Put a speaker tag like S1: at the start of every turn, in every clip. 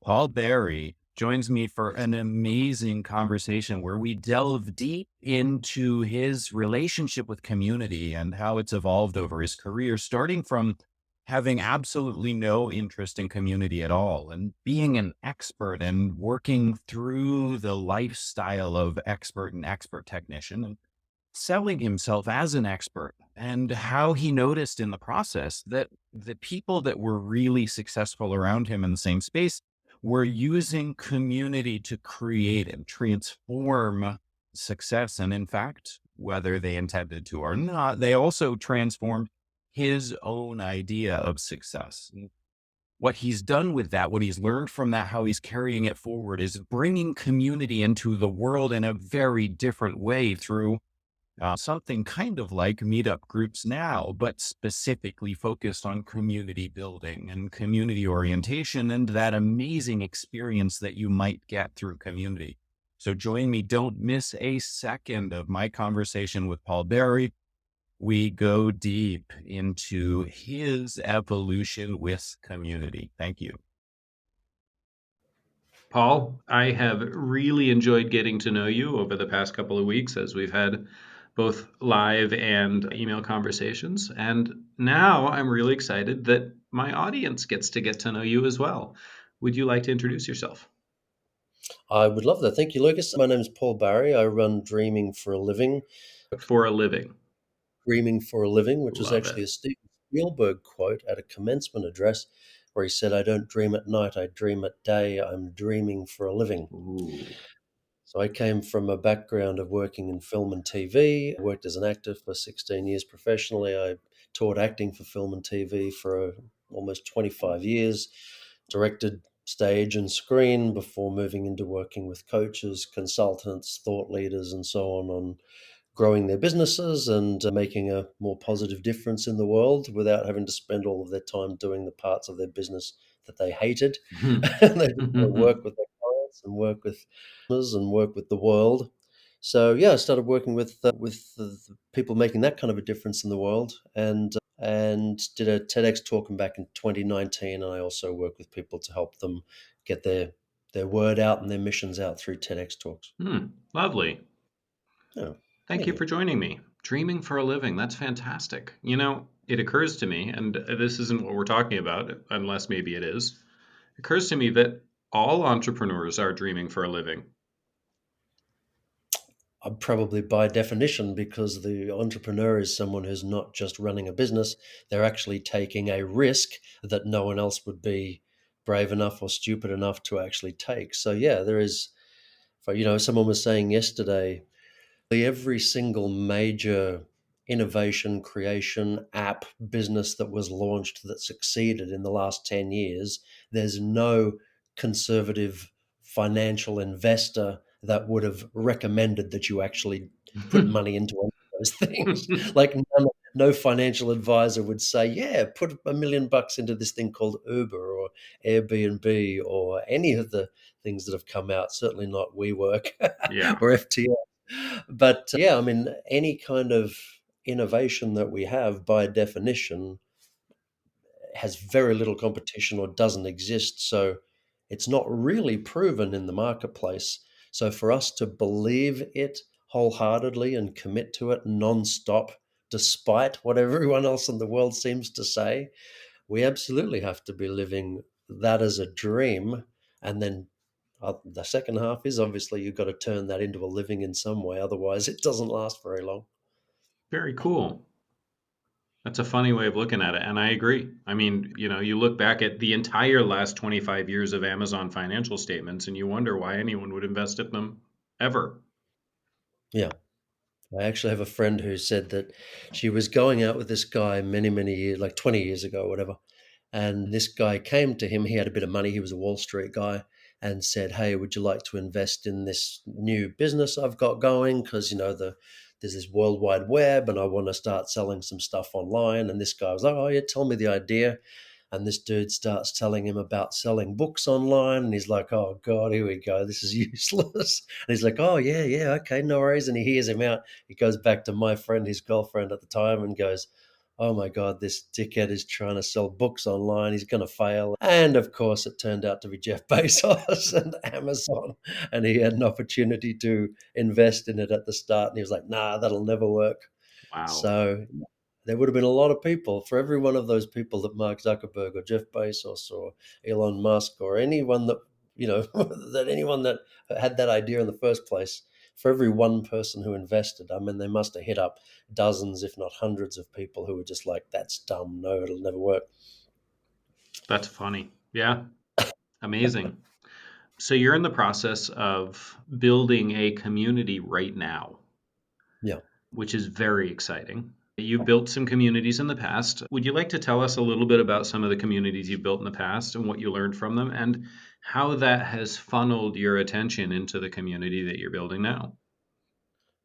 S1: Paul Berry joins me for an amazing conversation where we delve deep into his relationship with community and how it's evolved over his career, starting from having absolutely no interest in community at all and being an expert and working through the lifestyle of expert and expert technician and selling himself as an expert, and how he noticed in the process that the people that were really successful around him in the same space were using community to create and transform success. And in fact, whether they intended to or not, they also transformed his own idea of success. And what he's done with that, what he's learned from that, how he's carrying it forward is bringing community into the world in a very different way through something kind of like meetup groups now, but specifically focused on community building and community orientation and that amazing experience that you might get through community. So join me. Don't miss a second of my conversation with Paul Berry. We go deep into his evolution with community. Thank you.
S2: Paul, I have really enjoyed getting to know you over the past couple of weeks as we've had both live and email conversations. And now I'm really excited that my audience gets to get to know you as well. Would you like to introduce yourself?
S3: I would love that. Thank you, Lucas. My name is Paul Barry. I run Dreaming for a Living.
S2: For a living.
S3: Dreaming for a Living, which was
S2: Love
S3: actually
S2: it.
S3: a Steven Spielberg quote at a commencement address where he said, "I don't dream at night, I dream at day. I'm dreaming for a living."
S2: Ooh.
S3: So I came from a background of working in film and TV. I worked as an actor for 16 years professionally. I taught acting for film and TV for almost 25 years, directed stage and screen before moving into working with coaches, consultants, thought leaders, and so on growing their businesses and making a more positive difference in the world without having to spend all of their time doing the parts of their business that they hated. And they just want to work with their clients and work with customers and work with the world. So yeah, I started working with the people making that kind of a difference in the world, and did a TEDx talk back in 2019. And I also work with people to help them get their word out and their missions out through TEDx talks.
S2: Lovely.
S3: Yeah,
S2: Thank
S3: thank
S2: you
S3: you.
S2: for joining me. Dreaming for a living. That's fantastic. It occurs to me, and this isn't what we're talking about, unless maybe it is. It occurs to me that all entrepreneurs are dreaming for a living.
S3: Probably by definition, because the entrepreneur is someone who's not just running a business, they're actually taking a risk that no one else would be brave enough or stupid enough to actually take. So, yeah, there is, someone was saying yesterday, every single major innovation, creation, app, business that was launched that succeeded in the last 10 years, there's no conservative financial investor that would have recommended that you actually put money into one of those things. Like no financial advisor would say, yeah, put $1 million into this thing called Uber or Airbnb or any of the things that have come out. Certainly not WeWork
S2: Yeah,
S3: or FTO. But yeah, I mean, any kind of innovation that we have, by definition, has very little competition or doesn't exist. So it's not really proven in the marketplace. So for us to believe it wholeheartedly and commit to it nonstop, despite what everyone else in the world seems to say, we absolutely have to be living that as a dream. And then the second half is obviously you've got to turn that into a living in some way. Otherwise, it doesn't last very long.
S2: very cool. That's a funny way of looking at it. And I agree. I mean, you look back at the entire last 25 years of Amazon financial statements and you wonder why anyone would invest in them ever.
S3: Yeah. I actually have a friend who said that she was going out with this guy many, many years, like 20 years ago or whatever. And this guy came to him. He had a bit of money. He was a Wall Street guy and said, "Hey, would you like to invest in this new business I've got going? Because, there's this World Wide Web and I want to start selling some stuff online." And this guy was like, "Oh, yeah, tell me the idea." And this dude starts telling him about selling books online. And he's like, "Oh, God, here we go. This is useless." And he's like, "Oh, yeah, yeah, okay, no worries." And he hears him out. He goes back to my friend, his girlfriend at the time, and goes, oh my God, this dickhead is trying to sell books online. He's going to fail. And of course, it turned out to be Jeff Bezos and Amazon. And he had an opportunity to invest in it at the start. And he was like, nah, that'll never work.
S2: Wow.
S3: So there would have been a lot of people for every one of those people that Mark Zuckerberg or Jeff Bezos or Elon Musk or anyone that, that anyone that had that idea in the first place, for every one person who invested, I mean, they must have hit up dozens, if not hundreds of people who were just like, that's dumb. No, it'll never work.
S2: That's funny. Yeah. Amazing. So you're in the process of building a community right now,
S3: Yeah.
S2: which is very exciting. You've built some communities in the past. Would you like to tell us a little bit about some of the communities you've built in the past and what you learned from them and how that has funneled your attention into the community that you're building now?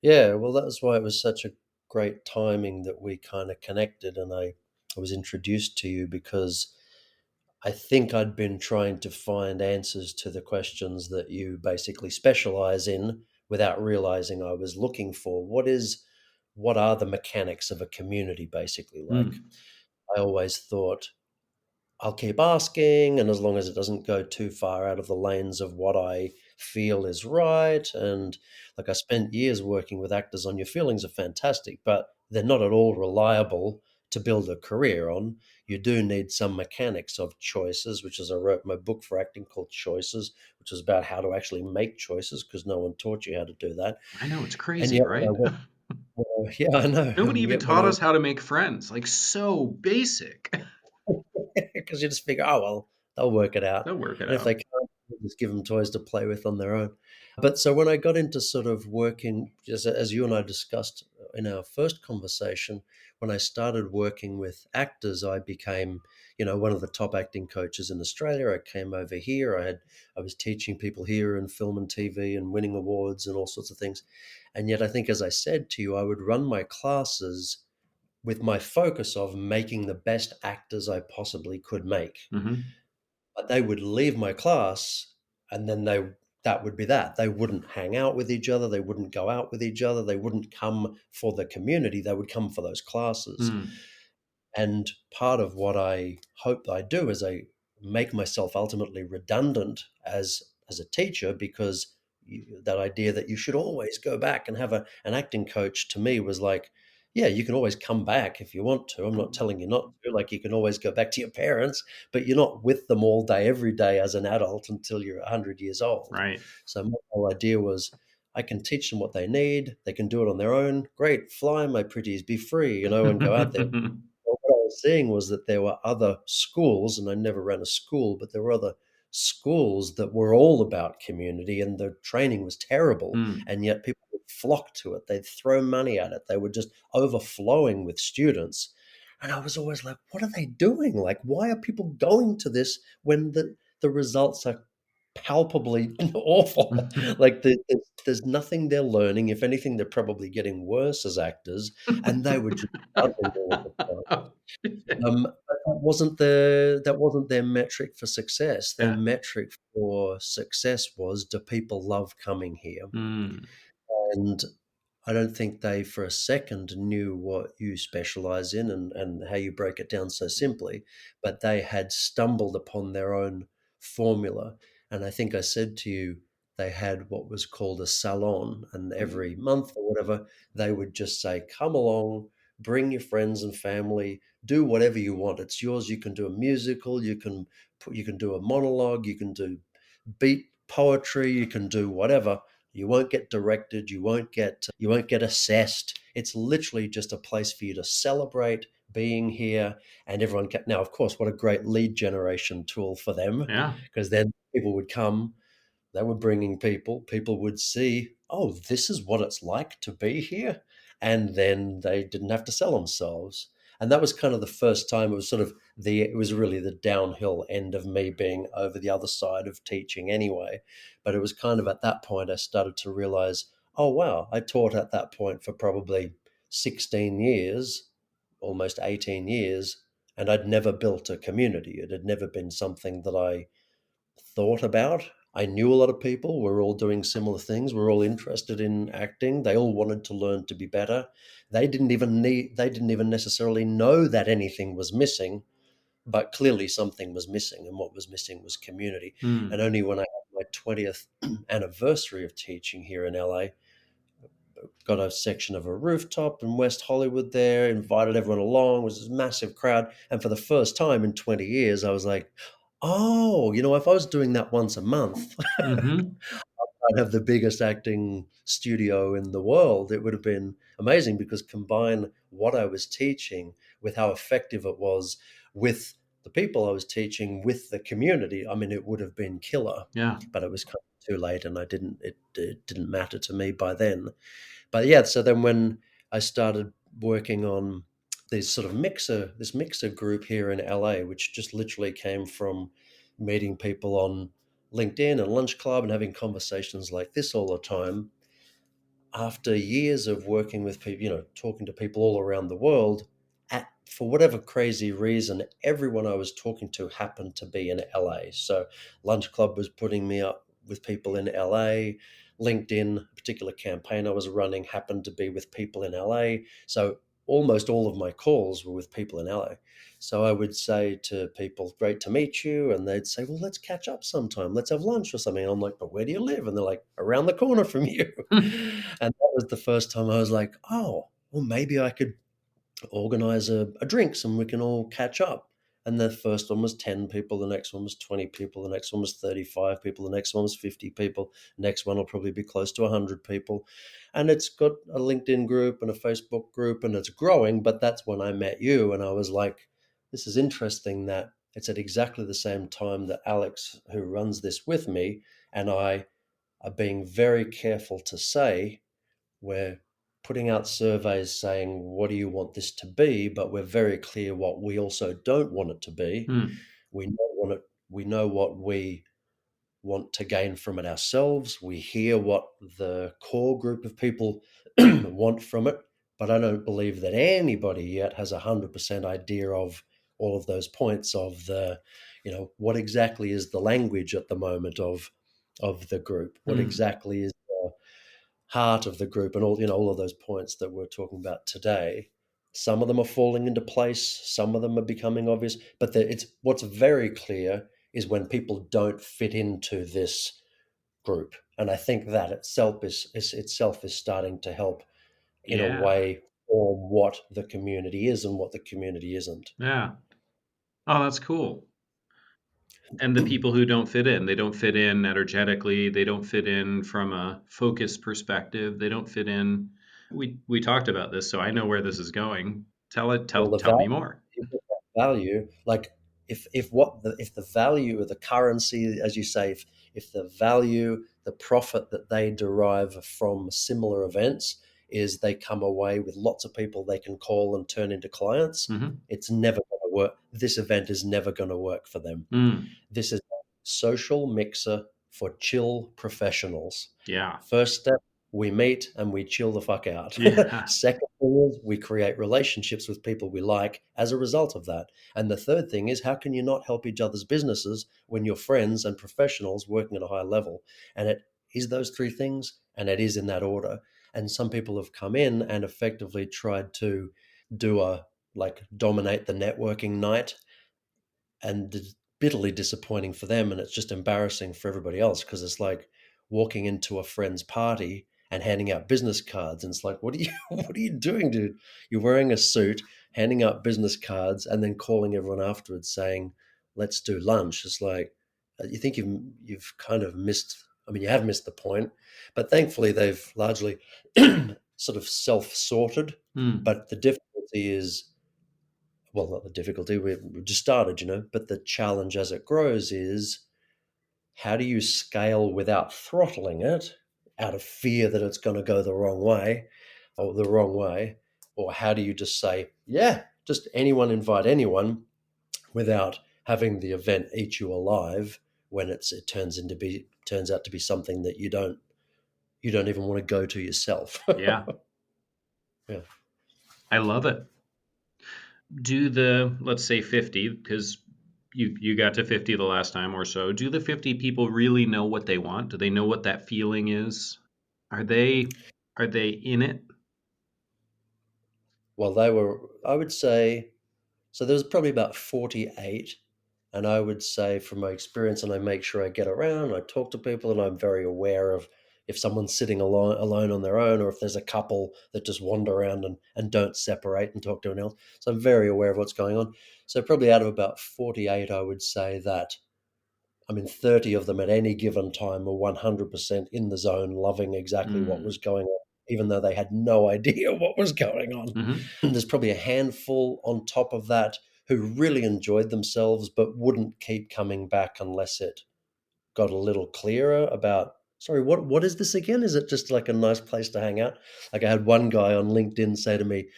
S3: Yeah. Well, that's why it was such a great timing that we kind of connected and I was introduced to you because I think I'd been trying to find answers to the questions that you basically specialize in without realizing I was looking for. What are the mechanics of a community basically like?
S2: Mm,
S3: I always thought I'll keep asking, and as long as it doesn't go too far out of the lanes of what I feel is right. And like I spent years working with actors on your feelings are fantastic, but they're not at all reliable to build a career on. You do need some mechanics of choices, which is I wrote my book for acting called Choices, which is about how to actually make choices because no one taught you how to do that.
S2: I know it's
S3: And
S2: crazy,
S3: yet when
S2: right?
S3: I went, yeah, I know.
S2: Nobody
S3: And
S2: even
S3: yet when
S2: taught
S3: I
S2: us how to make friends. Like so basic.
S3: because you just figure, oh well, they'll work it out,
S2: They'll work it
S3: and if they
S2: out.
S3: can't, we'll just give them toys to play with on their own. But so when I got into sort of working, just as you and I discussed in our first conversation, when I started working with actors, I became, one of the top acting coaches in Australia. I came over here. I was teaching people here in film and TV and winning awards and all sorts of things. And yet, I think, as I said to you, I would run my classes with my focus of making the best actors I possibly could make.
S2: Hmm.
S3: But they would leave my class and then that would be that. They wouldn't hang out with each other, they wouldn't go out with each other, they wouldn't come for the community, they would come for those classes.
S2: Mm,
S3: And part of what I hope I do is I make myself ultimately redundant as a teacher because that idea that you should always go back and have an acting coach to me was like, yeah, you can always come back if you want to. I'm not telling you not to. Like you can always go back to your parents, but you're not with them all day, every day as an adult until you're 100 years old.
S2: right.
S3: So my whole idea was I can teach them what they need. They can do it on their own. Great, fly, my pretties, be free, and go out there. Well, what I was seeing was that there were other schools, and I never ran a school, but there were other schools that were all about community, and the training was terrible,
S2: Mm.
S3: and yet people would flock to it. They'd throw money at it. They were just overflowing with students. And I was always like, what are they doing? Like, why are people going to this when the results are palpably awful? Like, there's nothing they're learning. If anything, they're probably getting worse as actors, and they were just struggling all of the time. But that wasn't their metric for success. Their
S2: Yeah.
S3: metric for success was, do people love coming here?
S2: Mm.
S3: And I don't think they for a second knew what you specialize in and how you break it down so simply, but they had stumbled upon their own formula. And I think I said to you, they had what was called a salon, and every month or whatever, they would just say, come along, bring your friends and family, do whatever you want. It's yours. You can do a musical, you can do a monologue, you can do beat poetry, you can do whatever. You won't get directed, you won't get assessed. It's literally just a place for you to celebrate being here, and everyone can. Now, of course, what a great lead generation tool for them,
S2: Yeah.
S3: because then people would come, they were bringing people. People would see, oh, this is what it's like to be here. And then they didn't have to sell themselves. And that was kind of the first time it was really the downhill end of me being over the other side of teaching anyway. But it was kind of at that point I started to realize, oh, wow, I taught at that point for probably 16 years, almost 18 years, and I'd never built a community. It had never been something that I thought about. I knew a lot of people. We're all doing similar things. We're all interested in acting. They all wanted to learn to be better. They didn't even necessarily know that anything was missing, but clearly something was missing, and what was missing was community. And
S2: Mm.
S3: only when I had my 20th anniversary of teaching here in LA, got a section of a rooftop in West Hollywood there, invited everyone along, it was this massive crowd. And for the first time in 20 years, I was like, oh, if I was doing that once a month,
S2: Mm-hmm.
S3: I'd have the biggest acting studio in the world. It would have been amazing because combine what I was teaching with how effective it was with the people I was teaching with the community. I mean, it would have been killer,
S2: Yeah.
S3: but it was kind of too late, and it didn't matter to me by then. But yeah, so then when I started working on this mixer group here in LA, which just literally came from meeting people on LinkedIn and Lunch Club and having conversations like this all the time, after years of working with people, talking to people all around the world, for whatever crazy reason, everyone I was talking to happened to be in LA. So Lunch Club was putting me up with people in LA. LinkedIn, a particular campaign I was running, happened to be with people in LA. So almost all of my calls were with people in LA. So I would say to people, great to meet you. And they'd say, well, let's catch up sometime. Let's have lunch or something. And I'm like, but where do you live? And they're like, around the corner from you. And that was the first time I was like, oh, well, maybe I could organize a drinks and we can all catch up. And the first one was 10 people, the next one was 20 people, the next one was 35 people, the next one was 50 people, the next one will probably be close to 100 people. And it's got a LinkedIn group and a Facebook group and it's growing. But that's when I met you and I was like, this is interesting that it's at exactly the same time that Alex, who runs this with me, and I are being very careful to say we're putting out surveys saying, what do you want this to be? But we're very clear what we also don't want it to be.
S2: Mm.
S3: We know what we want to gain from it ourselves. We hear what the core group of people want from it. But I don't believe that anybody yet has 100% idea of all of those points of what exactly is the language at the moment of the group? What
S2: Mm.
S3: exactly is the heart of the group, and all of those points that we're talking about today? Some of them are falling into place, some of them are becoming obvious, but it's what's very clear is when people don't fit into this group. And I think that itself is starting to help in a
S2: Yeah.
S3: way form what the community is and what the community isn't.
S2: Yeah. Oh, that's cool. And the people who don't fit in, they don't fit in energetically, they don't fit in from a focus perspective, they don't fit in. We talked about this, so I know where this is going. Tell it.
S3: Well,
S2: Tell tell me more.
S3: value, like if the value of the currency, as you say, if the value, the profit that they derive from similar events is they come away with lots of people they can call and turn into clients,
S2: Hmm.
S3: it's never going to work. This event is never going to work for them.
S2: Mm.
S3: This is a social mixer for chill professionals.
S2: Yeah.
S3: First step, we meet and we chill the fuck out.
S2: Yeah.
S3: Second thing is we create relationships with people we like as a result of that. And the third thing is, how can you not help each other's businesses when you're friends and professionals working at a high level? And it is those three things, and it is in that order. And some people have come in and effectively tried to do a like dominate the networking night, and it's bitterly disappointing for them, and it's just embarrassing for everybody else because it's like walking into a friend's party and handing out business cards, and it's like, what are you what are you doing, dude? You're wearing a suit, handing out business cards, and then calling everyone afterwards saying, let's do lunch. It's like, you think you've kind of missed, I mean, you have missed the point. But thankfully they've largely sort of self-sorted.
S2: Mm.
S3: But the difficulty is, well, not the difficulty, we've just started, but the challenge as it grows is, how do you scale without throttling it out of fear that it's going to go the wrong way or the wrong way? Or how do you just say, yeah, just anyone invite anyone without having the event eat you alive when it turns out to be something that you don't even want to go to yourself.
S2: Yeah.
S3: Yeah.
S2: I love it. Do the, let's say 50, because You got to 50 the last time or so. Do the 50 people really know what they want? Do they know what that feeling is? Are they in it?
S3: Well, they were, I would say, so there was probably about 48. And I would say, from my experience, and I make sure I get around, I talk to people, and I'm very aware of if someone's sitting alone on their own, or if there's a couple that just wander around and don't separate and talk to anyone else. So I'm very aware of what's going on. So probably out of about 48, I would say that, I mean, 30 of them at any given time were 100% in the zone, loving exactly what
S2: Hmm.
S3: was going on, even though they had no idea what was going on.
S2: Hmm.
S3: There's probably a handful on top of that who really enjoyed themselves but wouldn't keep coming back unless it got a little clearer about, sorry, what is this again? Is it just like a nice place to hang out? Like, I had one guy on LinkedIn say to me,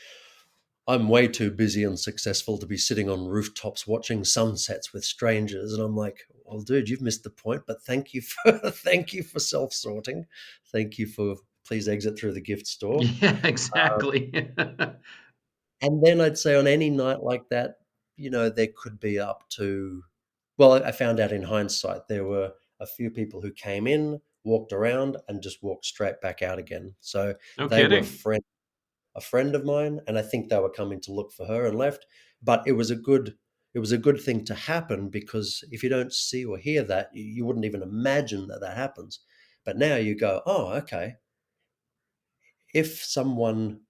S3: I'm way too busy and successful to be sitting on rooftops watching sunsets with strangers. And I'm like, well, dude, you've missed the point. But thank you for thank you for self-sorting. Thank you for, please exit through the gift store.
S2: Yeah, exactly.
S3: And then I'd say on any night like that, there could be up to, well, I found out in hindsight, there were a few people who came in, walked around, and just walked straight back out again. So
S2: No
S3: they were
S2: kidding.
S3: a friend of mine, and I think they were coming to look for her and left. But it was a good thing to happen, because if you don't see or hear that, you wouldn't even imagine that that happens. But now you go, oh, okay. If someone,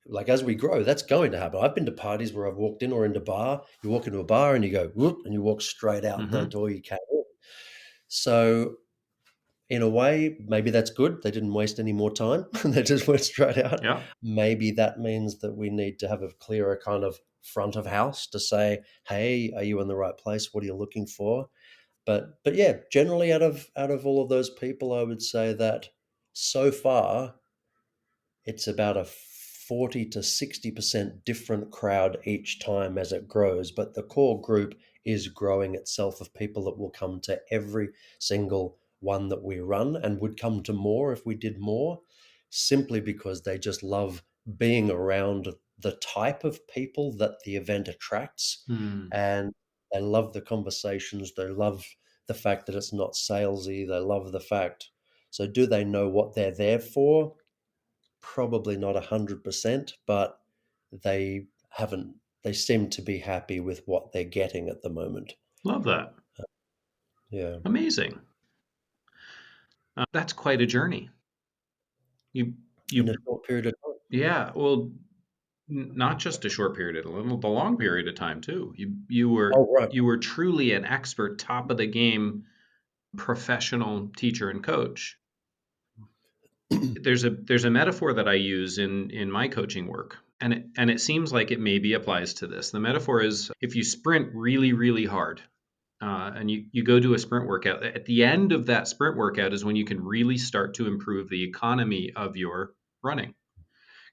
S3: like, as we grow, that's going to happen. I've been to parties where I've walked in, or into bar. You walk into a bar and you go whoop, and you walk straight out the
S2: Hmm.
S3: door you came in. So in a way, maybe that's good. They didn't waste any more time. They just went straight out.
S2: Yeah.
S3: Maybe that means that we need to have a clearer kind of front of house to say, "Hey, are you in the right place? What are you looking for?" But yeah, generally out of all of those people, I would say that so far it's about a 40 to 60% different crowd each time as it grows, but the core group is growing itself of people that will come to every single one that we run, and would come to more if we did more, simply because they just love being around the type of people that the event attracts.
S2: Hmm.
S3: And they love the conversations, they love the fact that it's not salesy, they love the fact. So do they know what they're there for? Probably not 100%, but they haven't, they seem to be happy with what they're getting at the moment.
S2: Love that.
S3: Yeah.
S2: Amazing. That's quite a journey. You
S3: In a
S2: you
S3: short period of time.
S2: Yeah, well, not just a short period of the long period of time too. You were
S3: Oh, right.
S2: you were truly an expert, top of the game, professional teacher and coach. There's a metaphor that I use in my coaching work, and it seems like it maybe applies to this. The metaphor is, if you sprint really really hard, and you go do a sprint workout. At the end of that sprint workout is when you can really start to improve the economy of your running.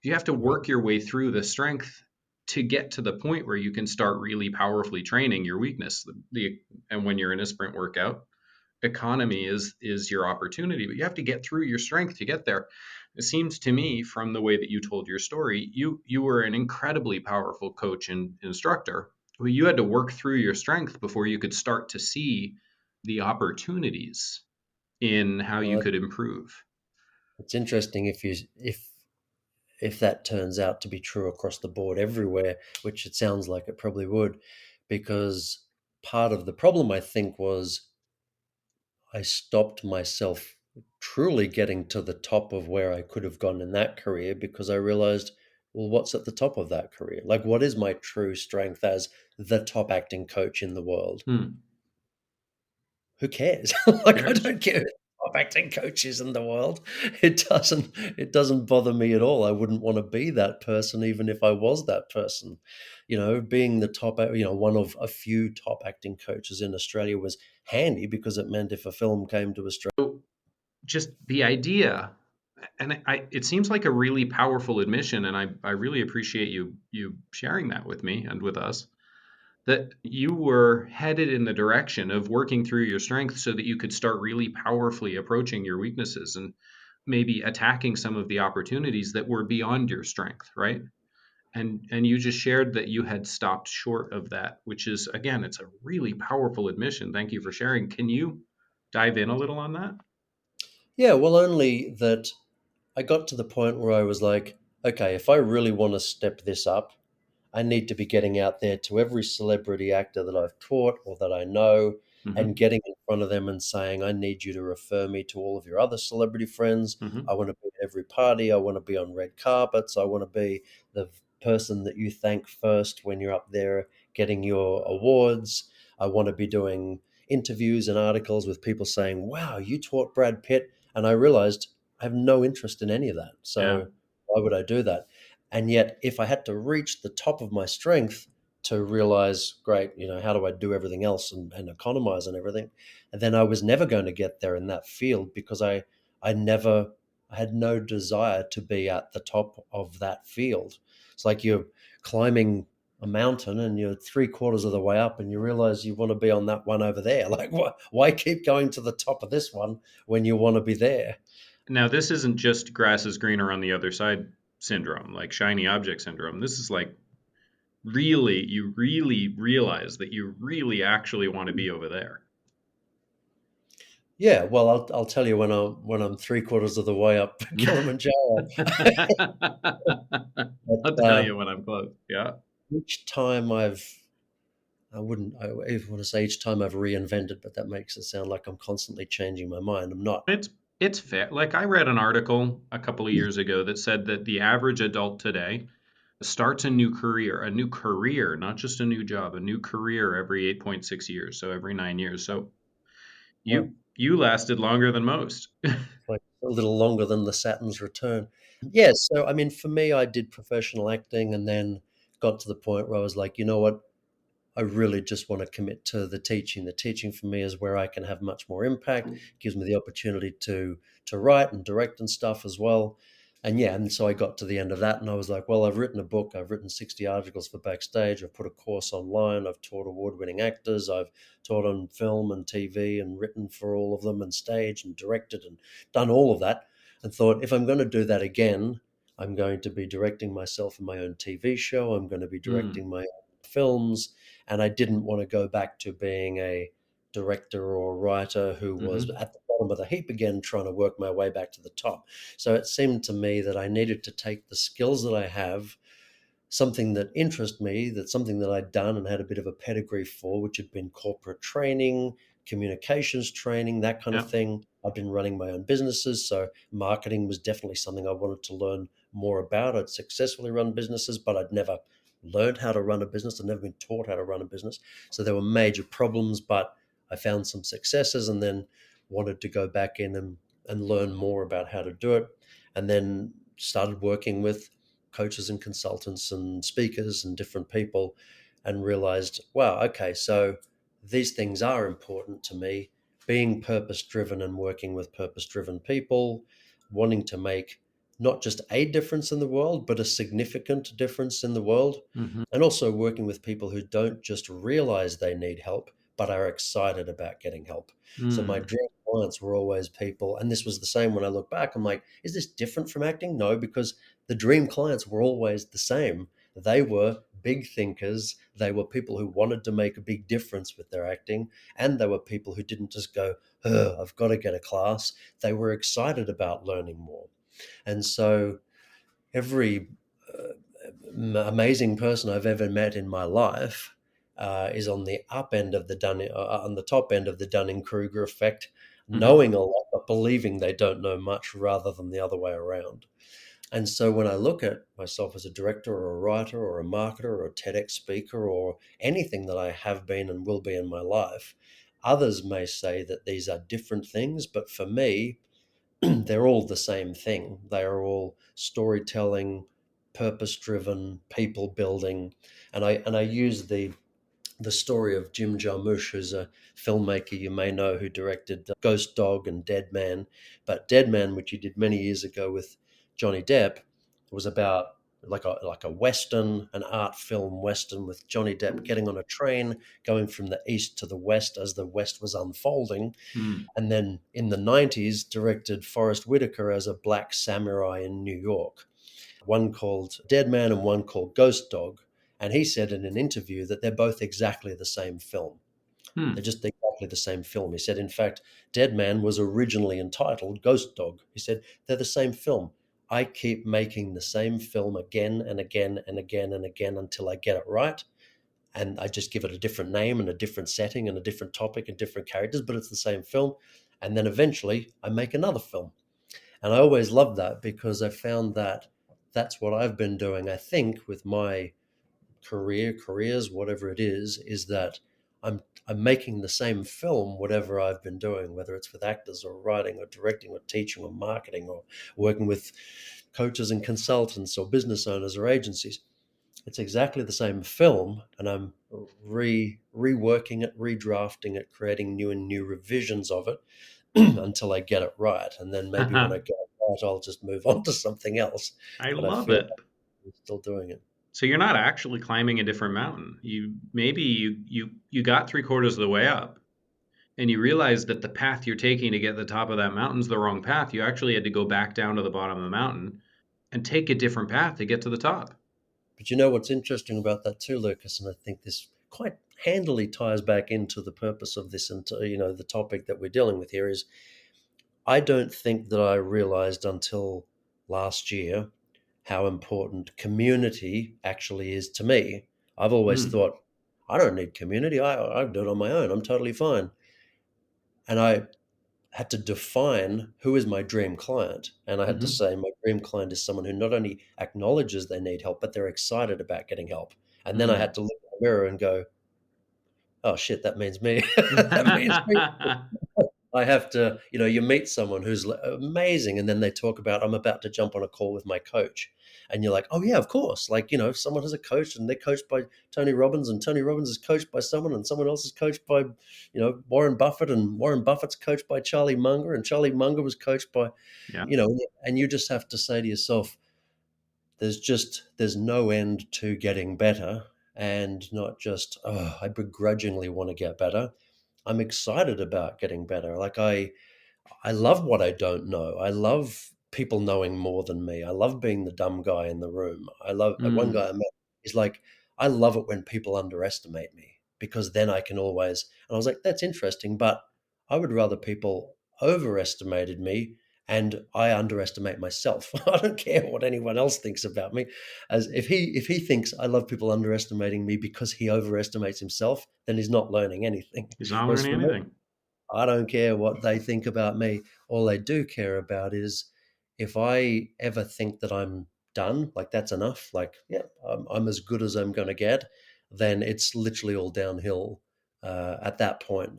S2: You have to
S3: Right.
S2: work your way through the strength to get to the point where you can start really powerfully training your weakness. And when you're in a sprint workout, economy is your opportunity, but you have to get through your strength to get there. It seems to me, from the way that you told your story, you were an incredibly powerful coach and instructor. Well, you had to work through your strength before you could start to see the opportunities in how you
S3: Well,
S2: could improve.
S3: it's interesting if that turns out to be true across the board everywhere, which it sounds like it probably would, because part of the problem, I think, was I stopped myself truly getting to the top of where I could have gone in that career, because I realized, well, what's at the top of that career? Like, what is my true strength as the top acting coach in the world?
S2: Hmm.
S3: Who cares?
S2: Who
S3: Like, I
S2: cares?
S3: don't care who the top acting coach is in the world. It doesn't bother me at all. I wouldn't want to be that person even if I was that person. Being the top, one of a few top acting coaches in Australia was handy, because it meant if a film came to Australia.
S2: So just the idea, and it seems like a really powerful admission, and I really appreciate you sharing that with me and with us, that you were headed in the direction of working through your strengths so that you could start really powerfully approaching your weaknesses and maybe attacking some of the opportunities that were beyond your strength, right? And you just shared that you had stopped short of that, which is, again, it's a really powerful admission. Thank you for sharing. Can you dive in a little on that?
S3: Yeah, well, only that I got to the point where I was like, okay, if I really want to step this up, I need to be getting out there to every celebrity actor that I've taught or that I know and
S2: Hmm.
S3: getting in front of them and saying, I need you to refer me to all of your other celebrity friends. I
S2: Hmm.
S3: want to be at every party. I want to be on red carpets. I want to be the person that you thank first when you're up there getting your awards. I want to be doing interviews and articles with people saying, wow, you taught Brad Pitt. And I realized I have no interest in any of that.
S2: Yeah.
S3: So why would I do that? And yet, if I had to reach the top of my strength to realize, great, how do I do everything else and economize and everything? And then I was never going to get there in that field because I never, I had no desire to be at the top of that field. It's like you're climbing a mountain and you're three-quarters of the way up and you realize you want to be on that one over there. Like, why keep going to the top of this one when you want to be there?
S2: Now, this isn't just grass is greener on the other side syndrome, like shiny object syndrome. This is like really, you really realize that you really actually want to be over there.
S3: Yeah, well, I'll tell you when I'm three-quarters of the way up Kilimanjaro.
S2: I'll
S3: But,
S2: tell you when I'm close. Yeah.
S3: each time I even want to say each time I've reinvented, but that makes it sound like I'm constantly changing my mind. I'm not.
S2: It's fair. Like I read an article a couple of years ago that said that the average adult today starts a new career, not just a new job, a new career every 8.6 years, so every 9 years. So
S3: Yeah,
S2: you lasted longer than most.
S3: it's like a little longer than the Saturn's return. Yeah, so I mean, for me, I did professional acting and then got to the point where I was like, you know what? I really just want to commit to the teaching. The teaching for me is where I can have much more impact. Gives me the opportunity to write and direct and stuff as well. And yeah, and so I got to the end of that and I was like, well, I've written a book, I've written 60 articles for Backstage, I've put a course online, I've taught award-winning actors, I've taught on film and TV and written for all of them and stage and directed and done all of that and thought if I'm going to do that again, I'm going to be directing myself in my own TV show, I'm going to be
S2: Mm,
S3: directing my own films, and I didn't want to go back to being a director or writer who was
S2: hmm.
S3: at the bottom of the heap again, trying to work my way back to the top. So it seemed to me that I needed to take the skills that I have, something that interested me, that's something that I'd done and had a bit of a pedigree for, which had been corporate training, communications training, that kind of
S2: Yeah.
S3: thing. I've been running my own businesses, so marketing was definitely something I wanted to learn more about. I'd successfully run businesses, but I'd never learned how to run a business. I'd never been taught how to run a business. So there were major problems, but I found some successes and then wanted to go back in and learn more about how to do it. And then started working with coaches and consultants and speakers and different people and realized, wow, okay, so these things are important to me. Being purpose driven and working with purpose driven people, wanting to make not just a difference in the world, but a significant difference in the world.
S2: Hmm.
S3: And also working with people who don't just realize they need help, but are excited about getting help. So my
S2: Mm,
S3: dream clients were always people, and this was the same when I look back. I'm like, is this different from acting? No, because the dream clients were always the same. They were big thinkers. They were people who wanted to make a big difference with their acting. And they were people who didn't just go, I've got to get a class. They were excited about learning more. And so every amazing person I've ever met in my life is on the up end of the Dunning, on the top end of the Dunning Kruger effect,
S2: hmm.
S3: knowing a lot but believing they don't know much, rather than the other way around. And so when I look at myself as a director or a writer or a marketer or a TEDx speaker or anything that I have been and will be in my life, others may say that these are different things, but for me, they're all the same thing. They are all storytelling, purpose driven, people building. And I use the story of Jim Jarmusch, who's a filmmaker you may know, who directed Ghost Dog and Dead Man. But Dead Man, which he did many years ago with Johnny Depp, was about like a western, an art film western with Johnny Depp getting on a train, going from the east to the west as the west was unfolding.
S2: Mm.
S3: And then in the 90s, directed Forrest Whitaker as a black samurai in New York. one called Dead Man and one called Ghost Dog. And he said in an interview that they're both exactly the same film. They're
S2: Hmm.
S3: just exactly the same film. He said, in fact, Dead Man was originally entitled Ghost Dog. He said, they're the same film. I keep making the same film again and again and again and again until I get it right. And I just give it a different name and a different setting and a different topic and different characters, but it's the same film. And then eventually I make another film. And I always loved that because I found that that's what I've been doing, I think, with my careers, whatever it is that I'm making the same film, whatever I've been doing, whether it's with actors or writing or directing or teaching or marketing or working with coaches and consultants or business owners or agencies. It's exactly the same film, and I'm reworking it, redrafting it, creating new revisions of it until I get it right. And then maybe when I get it right, I'll just move on to something else.
S2: I
S3: But I
S2: love
S3: feel like
S2: it.
S3: I'm still doing it.
S2: So you're not actually climbing a different mountain. You got three-quarters of the way up and you realize that the path you're taking to get to the top of that mountain's the wrong path. You actually had to go back down to the bottom of the mountain and take a different path to get to the top.
S3: But you know what's interesting about that too, Lucas, and I think this quite handily ties back into the purpose of this, and the topic that we're dealing with here is I don't think that I realized until last year how important community actually is to me. I've always
S2: Mm.
S3: thought I don't need community. I do it on my own. I'm totally fine. And I had to define who is my dream client. And I had to
S2: Hmm.
S3: say my dream client is someone who not only acknowledges they need help, but they're excited about getting help. And then I
S2: Mm.
S3: had to look in the mirror and go, oh shit, that means me. That means me. I have to, you meet someone who's amazing, and then they talk about, I'm about to jump on a call with my coach. And you're like, oh, yeah, of course. Like, if someone has a coach and they're coached by Tony Robbins, and Tony Robbins is coached by someone, and someone else is coached by, Warren Buffett, and Warren Buffett's coached by Charlie Munger, and Charlie Munger was coached by,
S2: Yeah.
S3: and you just have to say to yourself, there's no end to getting better, and not just, oh, I begrudgingly want to get better. I'm excited about getting better. Like I love what I don't know. I love people knowing more than me. I love being the dumb guy in the room. I love one
S2: Mm.
S3: guy I met is like, I love it when people underestimate me because then I can always, and I was like, that's interesting, but I would rather people overestimated me and I underestimate myself. I don't care what anyone else thinks about me. As if he thinks I love people underestimating me because he overestimates himself, then he's not learning anything.
S2: He's not
S3: Whereas
S2: learning
S3: for me,
S2: anything.
S3: I don't care what they think about me. All they do care about is if I ever think that I'm done, like that's enough, like, yeah, I'm as good as I'm going to get, then it's literally all downhill at that point.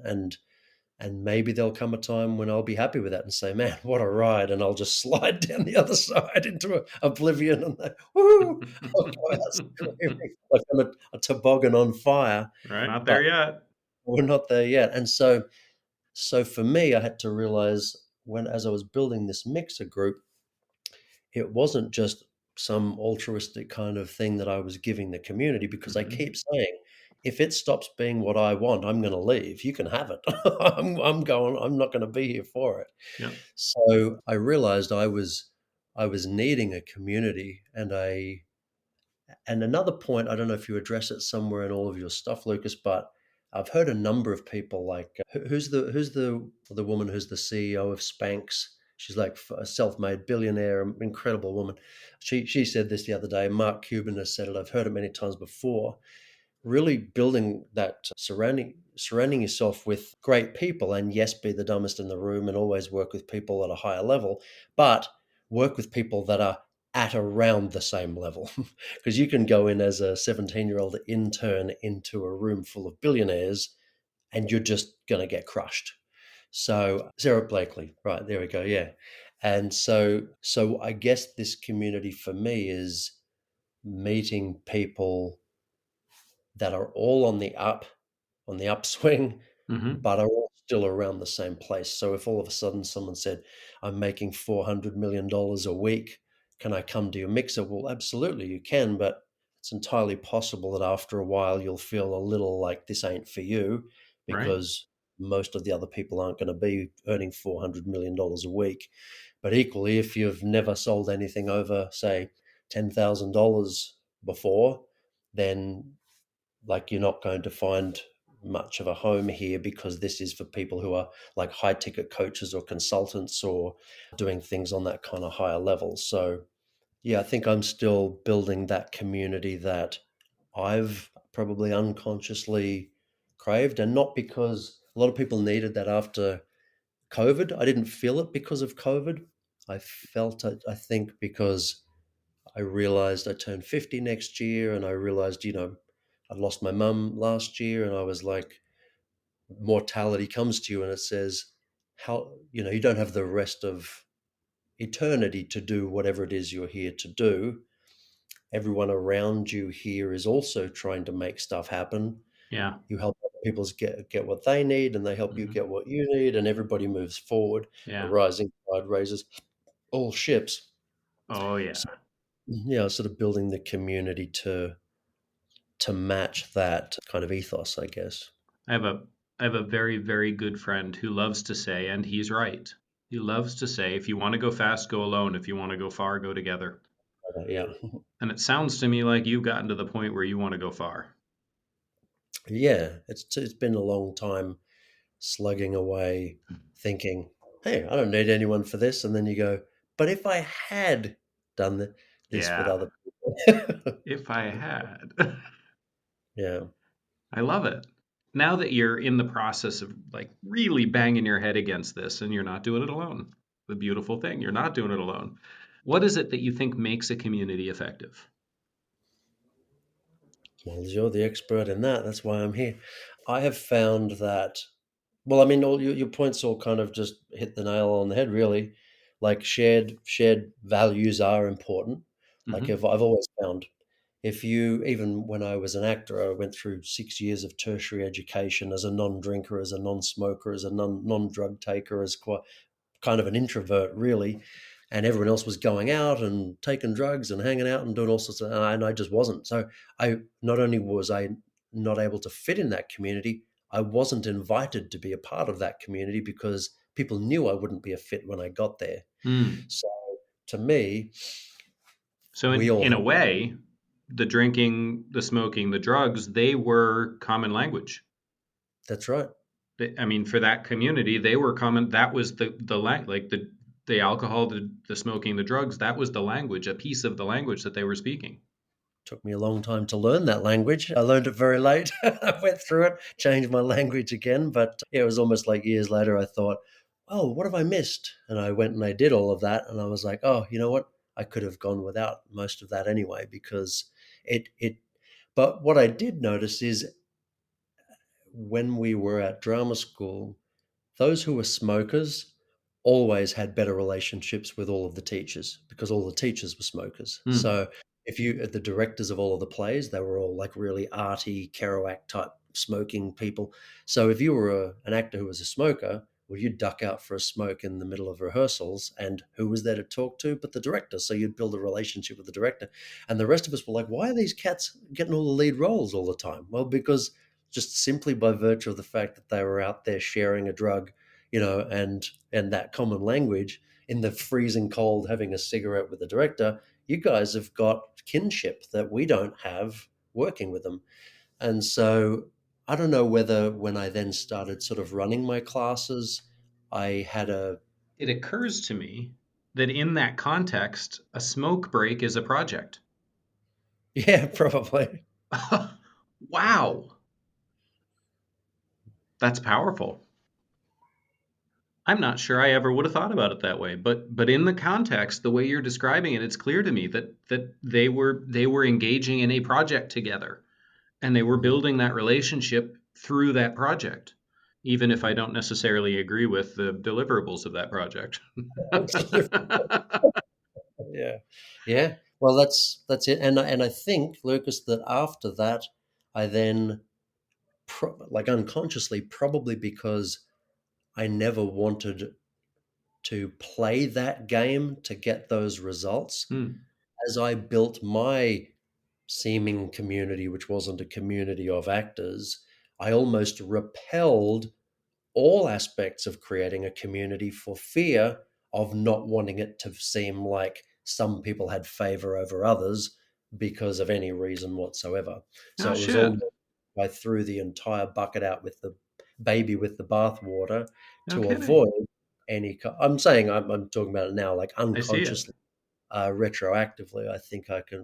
S3: And maybe there'll come a time when I'll be happy with that and say, man, what a ride. And I'll just slide down the other side into oblivion and woohoo, I'll go out screaming like I'm a toboggan on fire.
S2: Right? Not
S3: But
S2: there yet.
S3: we're not there yet. And so for me, I had to realize as I was building this mixer group, it wasn't just some altruistic kind of thing that I was giving the community because I
S2: Hmm.
S3: keep saying, if it stops being what I want, I'm going to leave. You can have it. I'm going. I'm not going to be here for it.
S2: Yeah.
S3: So I realized I was needing a community, and another point, I don't know if you address it somewhere in all of your stuff, Lucas, but I've heard a number of people like who's the woman who's the CEO of Spanx. She's like a self-made billionaire, incredible woman. She said this the other day. Mark Cuban has said it. I've heard it many times before. Really building that surrounding yourself with great people, and yes, be the dumbest in the room and always work with people at a higher level, but work with people that are at around the same level. Because you can go in as a 17-year-old intern into a room full of billionaires and you're just going to get crushed. So Sarah Blakely, right, there we go, yeah. And so I guess this community for me is meeting people that are all on the upswing,
S2: Hmm.
S3: but are all still around the same place. So if all of a sudden someone said, I'm making $400 million a week, can I come to your mixer? Well, absolutely you can, but it's entirely possible that after a while you'll feel a little like this ain't for you
S2: Right.
S3: because most of the other people aren't going to be earning $400 million a week. But equally, if you've never sold anything over, say, $10,000 before, then like you're not going to find much of a home here, because this is for people who are like high ticket coaches or consultants or doing things on that kind of higher level. So yeah, I think I'm still building that community that I've probably unconsciously craved, and not because a lot of people needed that after COVID. I didn't feel it because of COVID. I felt it, I think, because I realized I turned 50 next year, and I realized, I'd lost my mum last year, and I was like, mortality comes to you and it says, how, you don't have the rest of eternity to do whatever it is you're here to do. Everyone around you here is also trying to make stuff happen.
S2: Yeah.
S3: You help other people get what they need, and they help you
S2: Hmm.
S3: get what you need, and everybody moves forward. A
S2: Yeah.
S3: rising tide raises all ships.
S2: Oh,
S3: So,
S2: yeah.
S3: yeah, sort of building the community to match that kind of ethos, I guess.
S2: I have a I have a very, very good friend who loves to say, and he's right. He loves to say, if you want to go fast, go alone. If you want to go far, go together.
S3: Yeah,
S2: And it sounds to me like you've gotten to the point where you want to go far.
S3: yeah. It's been a long time slugging away, thinking, "Hey, I don't need anyone for this," and then you go, "But if I had done this with
S2: Yeah.
S3: other people."
S2: If I had.
S3: Yeah.
S2: I love it. Now that you're in the process of like really banging your head against this and you're not doing it alone. The beautiful thing, you're not doing it alone. What is it that you think makes a community effective?
S3: Well, you're the expert in that. That's why I'm here. I have found that, well, I mean, all your points all kind of just hit the nail on the head, really. Like shared values are important. Like
S2: Hmm.
S3: if I've always found, if you, even when I was an actor, I went through 6 years of tertiary education as a non-drinker, as a non-smoker, as a non-drug taker, as quite kind of an introvert, really, and everyone else was going out and taking drugs and hanging out and doing all sorts of, and I just wasn't. So I, not only was I not able to fit in that community, I wasn't invited to be a part of that community because people knew I wouldn't be a fit when I got there.
S2: Mm.
S3: So to me,
S2: So
S3: we
S2: in
S3: all
S2: a way, the drinking, the smoking, the drugs, they were common language.
S3: that's right.
S2: I mean, for that community, they were common. That was like the alcohol, the smoking, the drugs. That was the language, a piece of the language that they were speaking.
S3: Took me a long time to learn that language. I learned it very late. I went through it, changed my language again. But yeah, it was almost like years later, I thought, oh, what have I missed? And I went and I did all of that. And I was like, oh, you know what? I could have gone without most of that anyway, because but what I did notice is when we were at drama school, those who were smokers always had better relationships with all of the teachers because all the teachers were smokers.
S2: Hmm.
S3: So if you, the directors of all of the plays, they were all like really arty Kerouac type smoking people. So if you were an actor who was a smoker, well, you'd duck out for a smoke in the middle of rehearsals, and who was there to talk to but the director? So you'd build a relationship with the director, and the rest of us were like, "Why are these cats getting all the lead roles all the time?" Well, because just simply by virtue of the fact that they were out there sharing a drug, and that common language in the freezing cold, having a cigarette with the director, you guys have got kinship that we don't have working with them. And so I don't know whether when I then started sort of running my classes, I had a,
S2: It occurs to me that in that context, a smoke break is a project.
S3: yeah, probably.
S2: Wow, that's powerful. I'm not sure I ever would have thought about it that way, but in the context, the way you're describing it, it's clear to me that they were engaging in a project together and they were
S3: Mhm.
S2: building that relationship through that project, even if I don't necessarily agree with the deliverables of that project.
S3: Yeah, yeah. Well, that's it. And I think, Lucas, that after that, I then like unconsciously, probably because I never wanted to play that game to get those results.
S2: Hmm.
S3: As I built my seeming community, which wasn't a community of actors, I almost repelled all aspects of creating a community for fear of not wanting it to seem like some people had favor over others because of any reason whatsoever. So
S2: Oh,
S3: it was
S2: shit.
S3: almost, I threw the entire bucket out with the baby with the bathwater
S2: No
S3: to
S2: kidding.
S3: avoid I'm saying I'm talking about it now, like
S2: I see it.
S3: unconsciously, retroactively.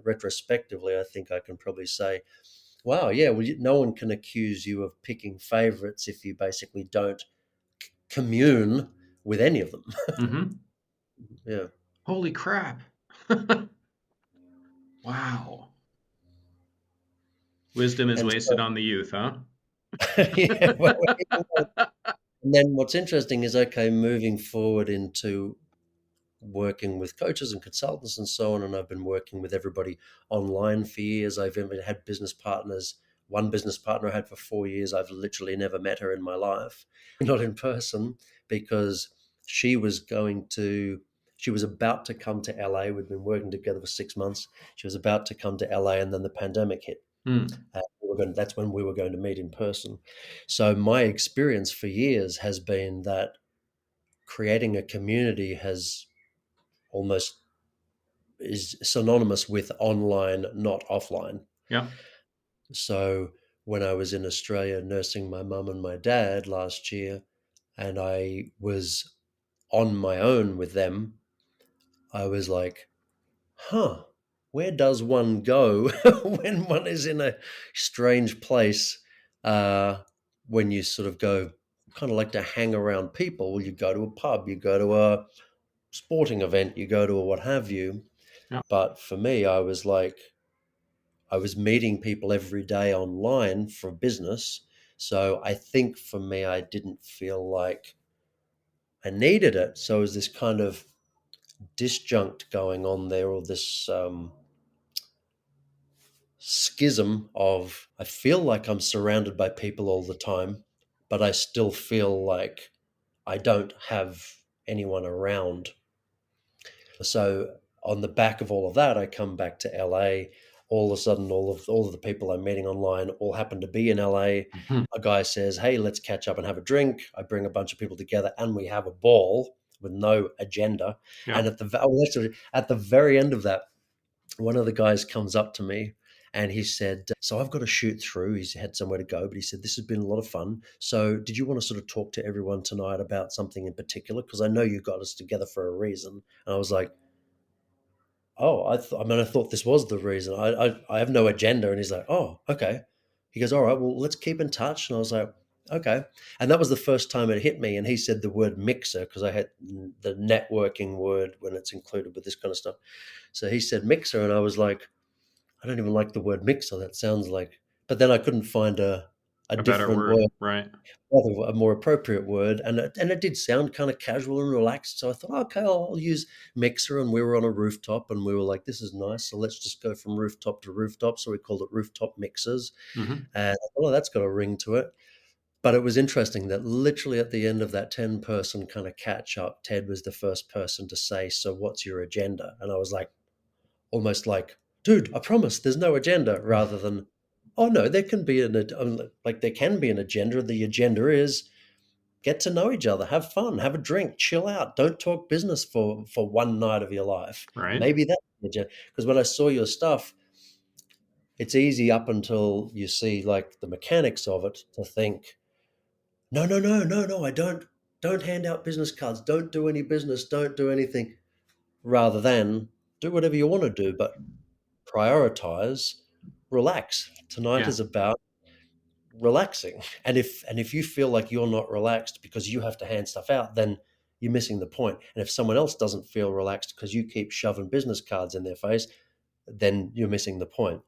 S3: Retrospectively, I think I can probably say, wow, yeah, well, no one can accuse you of picking favorites if you basically don't commune with any of them.
S2: Mm-hmm.
S3: Yeah.
S2: Holy crap. Wow. Wisdom is
S3: And
S2: wasted on the youth, huh?
S3: yeah, well, and then what's interesting is, okay, moving forward into working with coaches and consultants and so on, and I've been working with everybody online for years. I've even had business partners. One business partner I had for 4 years, I've literally never met her in my life, not in person, because she was going to. She was about to come to LA. We'd been working together for 6 months. She was about to come to LA, and then the pandemic hit.
S2: Hmm.
S3: That's when we were going to meet in person. So my experience for years has been that creating a community has almost is synonymous with online, not offline.
S2: Yeah.
S3: So when I was in Australia nursing my mum and my dad last year, and I was on my own with them, I was like, huh, where does one go when one is in a strange place? When you sort of go, kind of like to hang around people, well, you go to a pub, you go to a sporting event, you go to a what have you.
S2: Yeah.
S3: But for me, I was like, I was meeting people every day online for business. So I think for me, I didn't feel like I needed it. So it was this kind of disjunct going on there, or this schism of I feel like I'm surrounded by people all the time, but I still feel like I don't have anyone around. So on the back of all of that, I come back to LA. All of a sudden, all of the people I'm meeting online all happen to be in LA.
S2: Mhm.
S3: A guy says, "Hey, let's catch up and have a drink." I bring a bunch of people together, and we have a ball with no agenda.
S2: Yeah.
S3: And at the very end of that, one of the guys comes up to me and he said, so I've got to shoot through. He's had somewhere to go, but he said, this has been a lot of fun. So did you want to sort of talk to everyone tonight about something in particular? Because I know you got us together for a reason. And I was like, oh, I thought this was the reason. I have no agenda. And he's like, oh, okay. He goes, all right, well, let's keep in touch. And I was like, okay. And that was the first time it hit me. And he said the word mixer, because I had the networking word when it's included with this kind of stuff. So he said mixer, and I was like, I don't even like the word mixer. That sounds like, but then I couldn't find a
S2: A better
S3: different
S2: word,
S3: word,
S2: right?
S3: a more appropriate word, and it did sound kind of casual and relaxed. So I thought, okay, I'll use mixer. And we were on a rooftop, and we were like, this is nice. So let's just go from rooftop to rooftop. So we called it rooftop mixers,
S2: Hmm.
S3: and I thought, oh, that's got a ring to it. But it was interesting that literally at the end of that 10-person kind of catch up, Ted was the first person to say, so what's your agenda? And I was like, almost like, dude, I promise there's no agenda, rather than, oh no, there can be like there can be an agenda. The agenda is get to know each other, have fun, have a drink, chill out. Don't talk business for one night of your life.
S2: Right.
S3: Maybe that's the agenda. Because when I saw your stuff, it's easy up until you see like the mechanics of it to think, no, no, no, no, no, I don't hand out business cards, don't do any business, don't do anything, rather than do whatever you want to do, but prioritize, relax. Tonight
S2: Yeah.
S3: is about relaxing. And if you feel like you're not relaxed because you have to hand stuff out, then you're missing the point. And if someone else doesn't feel relaxed because you keep shoving business cards in their face, then you're missing the point.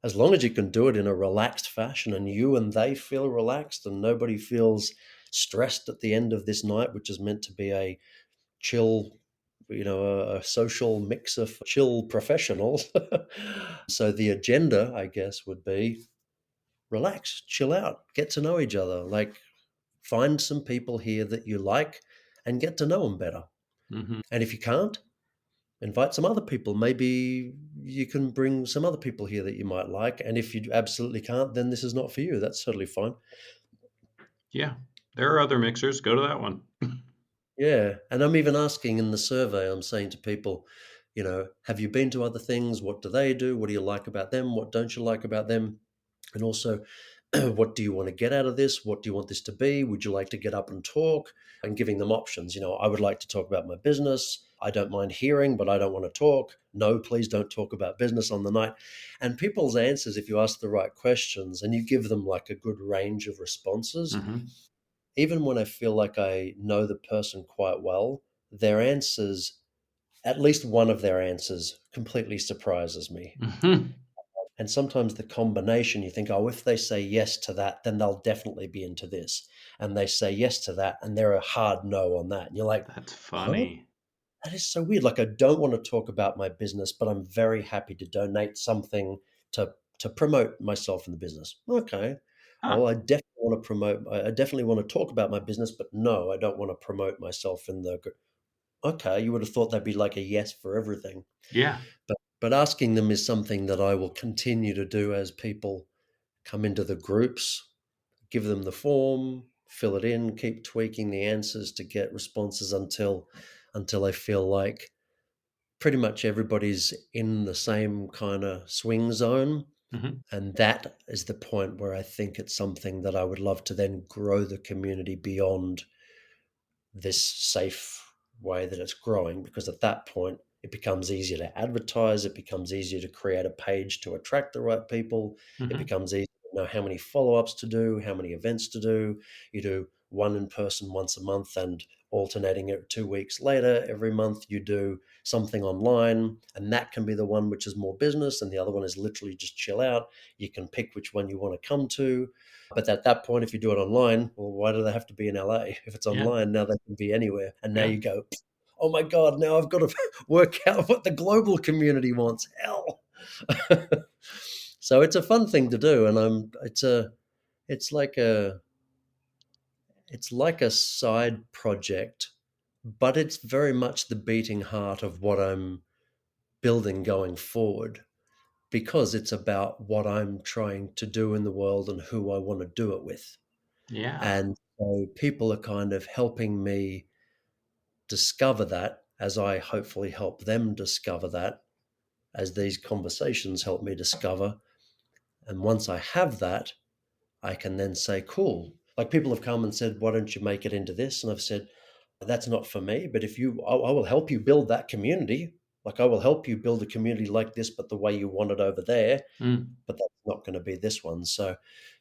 S3: As long as you can do it in a relaxed fashion and you and they feel relaxed and nobody feels stressed at the end of this night, which is meant to be a chill, a social mix of chill professionals. So the agenda, I guess, would be relax, chill out, get to know each other. Like, find some people here that you like and get to know them better.
S2: Hmm.
S3: And if you can't, invite some other people. Maybe you can bring some other people here that you might like. And if you absolutely can't, then this is not for you. That's totally fine.
S2: Yeah. There are other mixers. Go to that one.
S3: Yeah. And I'm even asking in the survey, I'm saying to people, Have you been to other things? What do they do? What do you like about them? What don't you like about them? And also, what do you want to get out of this? What do you want this to be? Would you like to get up and talk? And giving them options. I would like to talk about my business. I don't mind hearing, but I don't want to talk. No, please don't talk about business on the night. And people's answers, if you ask the right questions and you give them like a good range of responses,
S2: Hmm.
S3: even when I feel like I know the person quite well, their answers, at least one of their answers, completely surprises me.
S2: Hmm.
S3: And sometimes the combination, you think, oh, if they say yes to that, then they'll definitely be into this. And they say yes to that, and they're a hard no on that. And you're like,
S2: That's
S3: huh?
S2: funny.
S3: That is so weird. Like, I don't want to talk about my business, but I'm very happy to donate something to promote myself in the business. Okay.
S2: Huh.
S3: Oh, I definitely want to talk about my business, but no, I don't want to promote myself in the. Okay, you would have thought that'd be like a yes for everything.
S2: Yeah.
S3: But asking them is something that I will continue to do as people come into the groups, give them the form, fill it in, keep tweaking the answers to get responses until I feel like pretty much everybody's in the same kind of swing zone.
S2: Hmm.
S3: And that is the point where I think it's something that I would love to then grow the community beyond this safe way that it's growing, because at that point it becomes easier to advertise, it becomes easier to create a page to attract the right people, it
S2: Hmm.
S3: becomes easier to know how many follow-ups to do, how many events to do. You do one in person once a month, and alternating it 2 weeks later every month you do something online, and that can be the one which is more business and the other one is literally just chill out. You can pick which one you want to come to. But at that point, if you do it online, well, why do they have to be in LA? If it's
S2: Yeah.
S3: online, now they can be anywhere. And now
S2: Yeah.
S3: you go, oh my God, now I've got to work out what the global community wants. Hell. So it's a fun thing to do. And it's like a, it's like a side project, but it's very much the beating heart of what I'm building going forward, because it's about what I'm trying to do in the world and who I want to do it with.
S2: Yeah.
S3: And so people are kind of helping me discover that, as I hopefully help them discover that, as these conversations help me discover. And once I have that, I can then say, cool. Like, people have come and said, why don't you make it into this? And I've said, that's not for me. But I will help you build that community. Like, I will help you build a community like this, but the way you want it over there.
S2: Mm.
S3: But that's not going to be this one. So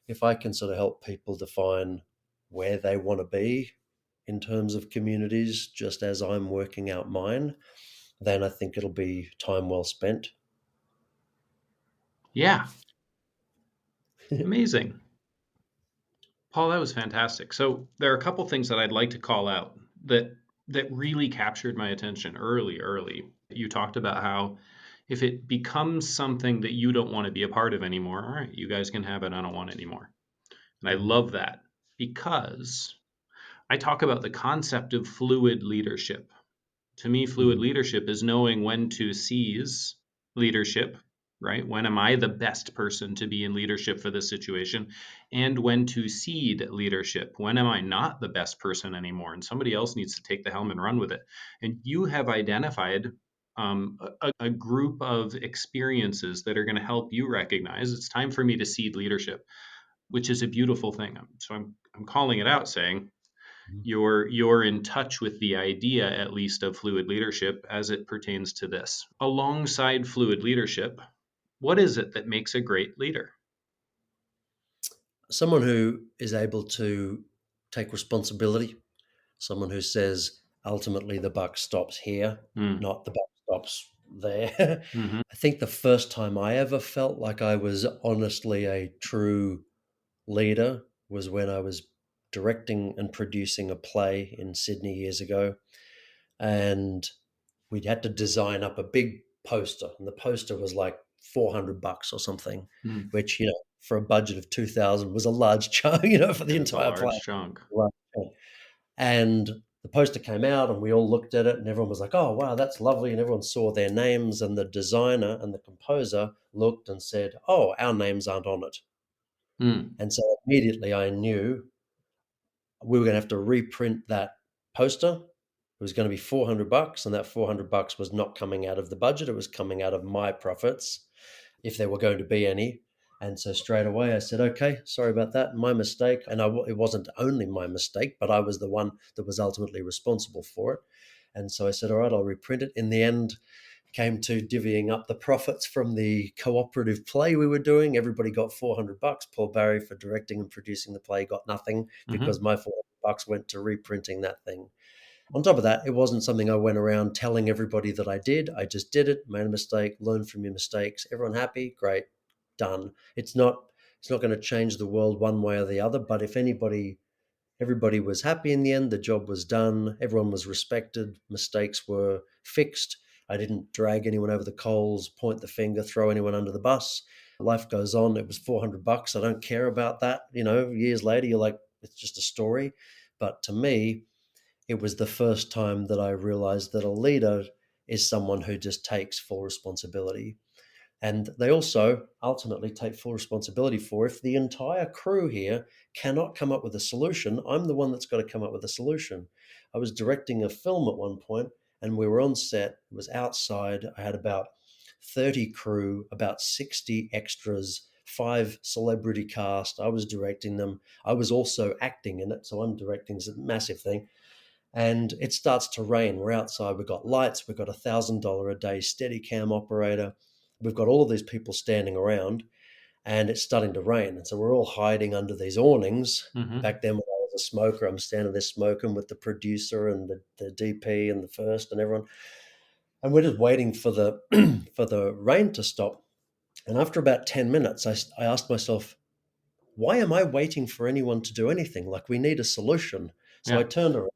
S3: if I can sort of help people define where they want to be in terms of communities, just as I'm working out mine, then I think it'll be time well spent.
S2: Yeah. Amazing. Paul, that was fantastic. So there are a couple things that I'd like to call out that really captured my attention early. You talked about how if it becomes something that you don't want to be a part of anymore, all right, you guys can have it. I don't want it anymore. And I
S3: Mhm.
S2: love that because I talk about the concept of fluid leadership. To me, fluid
S3: Mhm.
S2: leadership is knowing when to seize leadership, right? When am I the best person to be in leadership for this situation? And when to cede leadership. When am I not the best person anymore? And somebody else needs to take the helm and run with it. And you have identified a group of experiences that are going to help you recognize it's time for me to cede leadership, which is a beautiful thing. So I'm calling it out, saying
S3: Mhm.
S2: you're in touch with the idea, at least, of fluid leadership as it pertains to this. Alongside fluid leadership, what is it that makes a great leader?
S3: Someone who is able to take responsibility, someone who says, ultimately, the buck stops here,
S2: Mm,
S3: not the buck stops there.
S2: hmm.
S3: I think the first time I ever felt like I was honestly a true leader was when I was directing and producing a play in Sydney years ago. And we'd had to design up a big poster. And the poster was like $400 or something,
S2: Mm.
S3: which, for a budget of 2,000 was a large chunk, for the
S2: It is a
S3: entire play.
S2: large chunk.
S3: Large chunk. And the poster came out and we all looked at it and everyone was like, oh, wow, that's lovely. And everyone saw their names, and the designer and the composer looked and said, oh, our names aren't on it.
S2: Mm,
S3: And so immediately I knew we were going to have to reprint that poster It was going to be $400, and that $400 was not coming out of the budget. It was coming out of my profits, if there were going to be any. And so straight away I said, okay, sorry about that, my mistake. And it wasn't only my mistake, but I was the one that was ultimately responsible for it. And so I said, all right, I'll reprint it. In the end, came to divvying up the profits from the cooperative play we were doing. Everybody got $400. Paul Barry, for directing and producing the play, got nothing because
S2: Mm-hmm.
S3: my $400 went to reprinting that thing. On top of that, it wasn't something I went around telling everybody that I did. I just did it, made a mistake, learned from your mistakes. Everyone happy? Great, done. It's not going to change the world one way or the other, but if everybody was happy in the end, the job was done, everyone was respected, mistakes were fixed. I didn't drag anyone over the coals, point the finger, throw anyone under the bus. Life goes on. It was $400. I don't care about that. Years later, you're like, it's just a story. But to me, it was the first time that I realized that a leader is someone who just takes full responsibility. And they also ultimately take full responsibility for, if the entire crew here cannot come up with a solution, I'm the one that's got to come up with a solution. I was directing a film at one point, and we were on set. It was outside. I had about 30 crew, about 60 extras, 5 celebrity cast. I was directing them. I was also acting in it, so I'm directing. It's a massive thing, and it starts to rain. We're outside. We've got lights. We've got $1,000 a day steady cam operator. We've got all of these people standing around, and it's starting to rain. And so we're all hiding under these awnings.
S2: Mm-hmm.
S3: Back then, when I was a smoker, I'm standing there smoking with the producer and the DP and the first and everyone. And we're just waiting for the for the rain to stop. And after about 10 minutes, I asked myself, why am I waiting for anyone to do anything? Like, we need a solution. So I
S2: Yeah.
S3: turned around.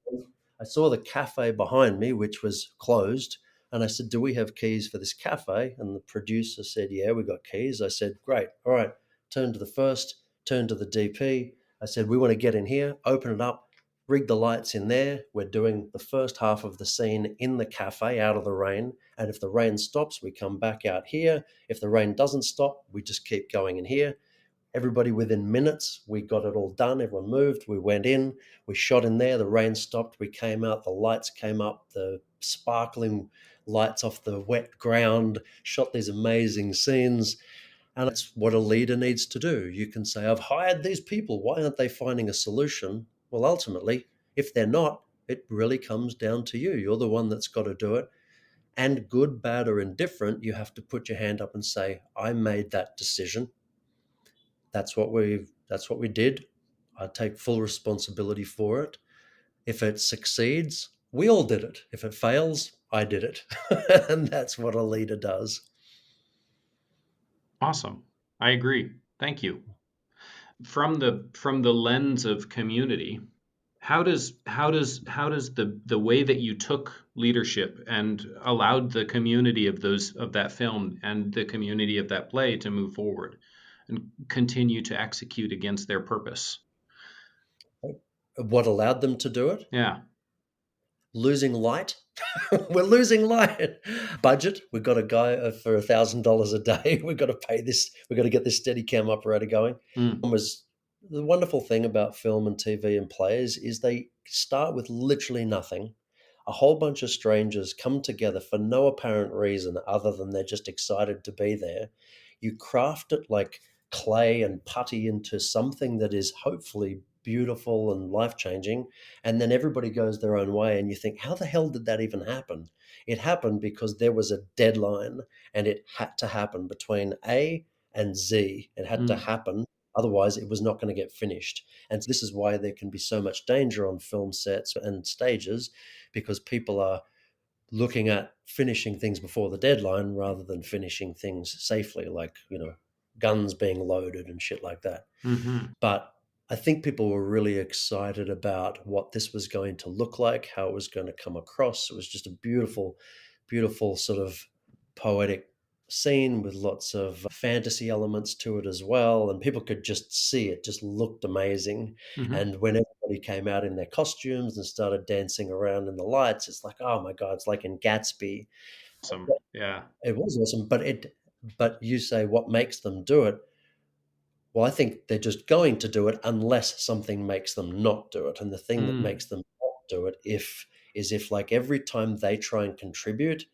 S3: I saw the cafe behind me, which was closed. And I said, do we have keys for this cafe? And the producer said, yeah, we got keys. I said, great. All right. Turn to the first, turn to the DP. I said, we want to get in here, open it up, rig the lights in there. We're doing the first half of the scene in the cafe out of the rain. And if the rain stops, we come back out here. If the rain doesn't stop, we just keep going in here. Everybody within minutes, we got it all done. Everyone moved. We went in, we shot in there. The rain stopped. We came out. The lights came up, the sparkling lights off the wet ground, shot these amazing scenes. And that's what a leader needs to do. You can say, I've hired these people. Why aren't they finding a solution? Well, ultimately, if they're not, it really comes down to you. You're the one that's got to do it. And good, bad, or indifferent, you have to put your hand up and say, I made that decision. That's what we did. I take full responsibility for it. If it succeeds, we all did it. If it fails, I did it. And that's what a leader does.
S2: Awesome. I agree. Thank you. From the lens of community, how does the way that you took leadership and allowed the community of that film and the community of that play to move forward and continue to execute against their purpose?
S3: What allowed them to do it?
S2: Yeah.
S3: Losing light. We're losing light. Budget. We've got a guy for $1,000 a day. We've got to pay this. We've got to get this steady cam operator going.
S2: Mm.
S3: Was the wonderful thing about film and TV and plays is they start with literally nothing. A whole bunch of strangers come together for no apparent reason other than they're just excited to be there. You craft it like clay and putty into something that is hopefully beautiful and life changing. And then everybody goes their own way. And you think, how the hell did that even happen? It happened because there was a deadline and it had to happen between A and Z. It had to
S2: Mm.
S3: happen. Otherwise, it was not going to get finished. And this is why there can be so much danger on film sets and stages, because people are looking at finishing things before the deadline rather than finishing things safely, like, guns being loaded and shit like that.
S2: Hmm.
S3: But I think people were really excited about what this was going to look like, how it was going to come across. It was just a beautiful, beautiful sort of poetic scene with lots of fantasy elements to it as well. And people could just see it, just looked amazing.
S2: Hmm.
S3: And when everybody came out in their costumes and started dancing around in the lights, it's like, oh my God, it's like in Gatsby.
S2: Awesome. Yeah.
S3: It was awesome. But you say, what makes them do it? Well, I think they're just going to do it unless something makes them not do it. And the thing that
S2: Mm.
S3: makes them not do it, if is if like every time they try and contribute,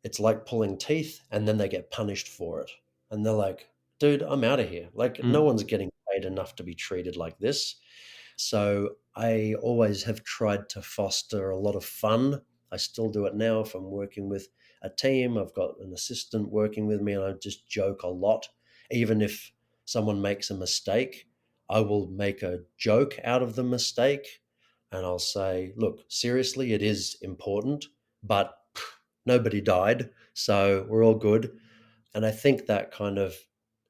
S3: it's like pulling teeth and then they get punished for it. And they're like, dude, I'm out of here. Like, no
S2: Mm.
S3: one's getting paid enough to be treated like this. So I always have tried to foster a lot of fun. I still do it now if I'm working with a team. I've got an assistant working with me, and I just joke a lot. Even if someone makes a mistake, I will make a joke out of the mistake, and I'll say, look, seriously, it is important, but nobody died, so we're all good. And I think that kind of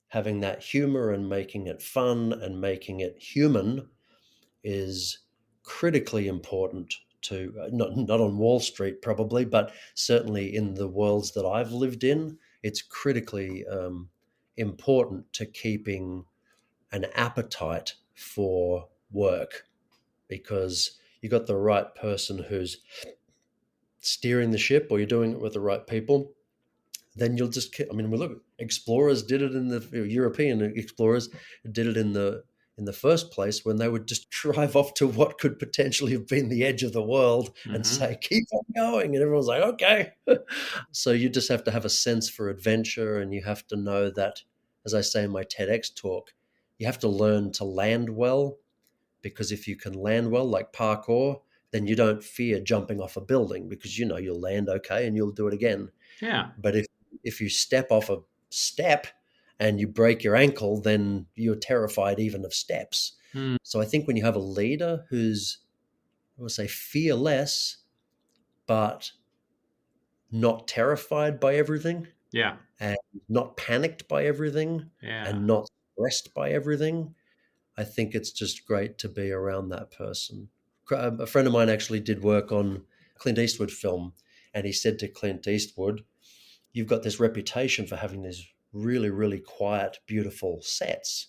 S3: having that humor and making it fun and making it human is critically important to not on Wall Street probably, but certainly in the worlds that I've lived in, it's critically important to keeping an appetite for work, because you got the right person who's steering the ship, or you're doing it with the right people, then you'll just I mean, we look, explorers did it in the European explorers did it in the first place, when they would just drive off to what could potentially have been the edge of the world and
S2: Hmm.
S3: say, keep on going, and everyone's like, okay. So you just have to have a sense for adventure, and you have to know that, as I say in my TEDx talk, you have to learn to land well, because if you can land well, like parkour, then you don't fear jumping off a building, because you know you'll land okay and you'll do it again.
S2: Yeah.
S3: But if you step off a step and you break your ankle, then you're terrified even of steps.
S2: Mm.
S3: So I think when you have a leader who's, I would say, fearless, but not terrified by everything,
S2: Yeah.
S3: and not panicked by everything,
S2: Yeah.
S3: and not stressed by everything, I think it's just great to be around that person. A friend of mine actually did work on Clint Eastwood film, and he said to Clint Eastwood, you've got this reputation for having these really, really quiet, beautiful sets.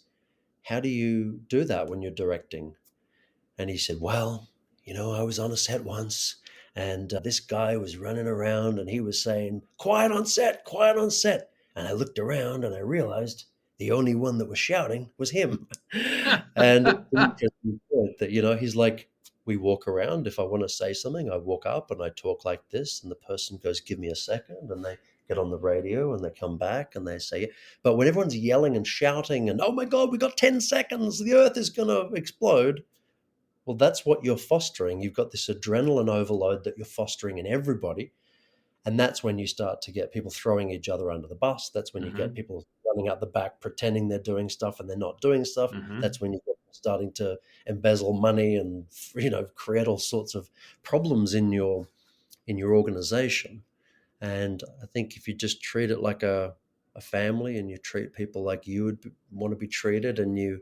S3: How do you do that when you're directing? And he said, well, I was on a set once, and this guy was running around and he was saying, quiet on set, quiet on set. And I looked around and I realized the only one that was shouting was him. And it's an interesting point that, he's like, we walk around. If I want to say something, I walk up and I talk like this, and the person goes, give me a second. And they get on the radio and they come back and they say, but when everyone's yelling and shouting and, oh my God, we got 10 seconds, the earth is going to explode. Well, that's what you're fostering. You've got this adrenaline overload that you're fostering in everybody. And that's when you start to get people throwing each other under the bus. That's when you get
S2: Hmm.
S3: people running out the back, pretending they're doing stuff and they're not doing stuff.
S2: Hmm.
S3: That's when you get starting to embezzle money and, create all sorts of problems in your organization. And I think if you just treat it like a family, and you treat people like you would want to be treated, and you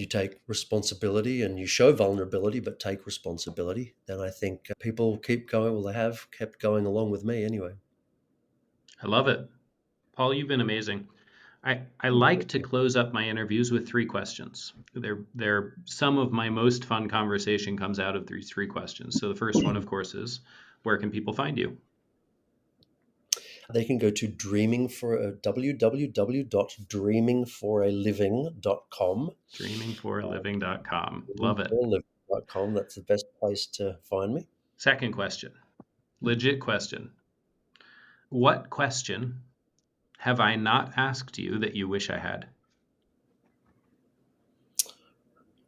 S3: take responsibility and you show vulnerability but take responsibility, then I think people keep going. Well, they have kept going along with me anyway.
S2: I love it. Paul, you've been amazing. I like to close up my interviews with three questions. They're some of my most fun conversation comes out of these three questions. So the first one, of course, is where can people find you?
S3: They can go to www.dreamingforaliving.com.
S2: Dreamingforaliving.com. Love it.
S3: Dreamingforaliving.com. That's the best place to find me.
S2: Second question, legit question. What question have I not asked you that you wish I had?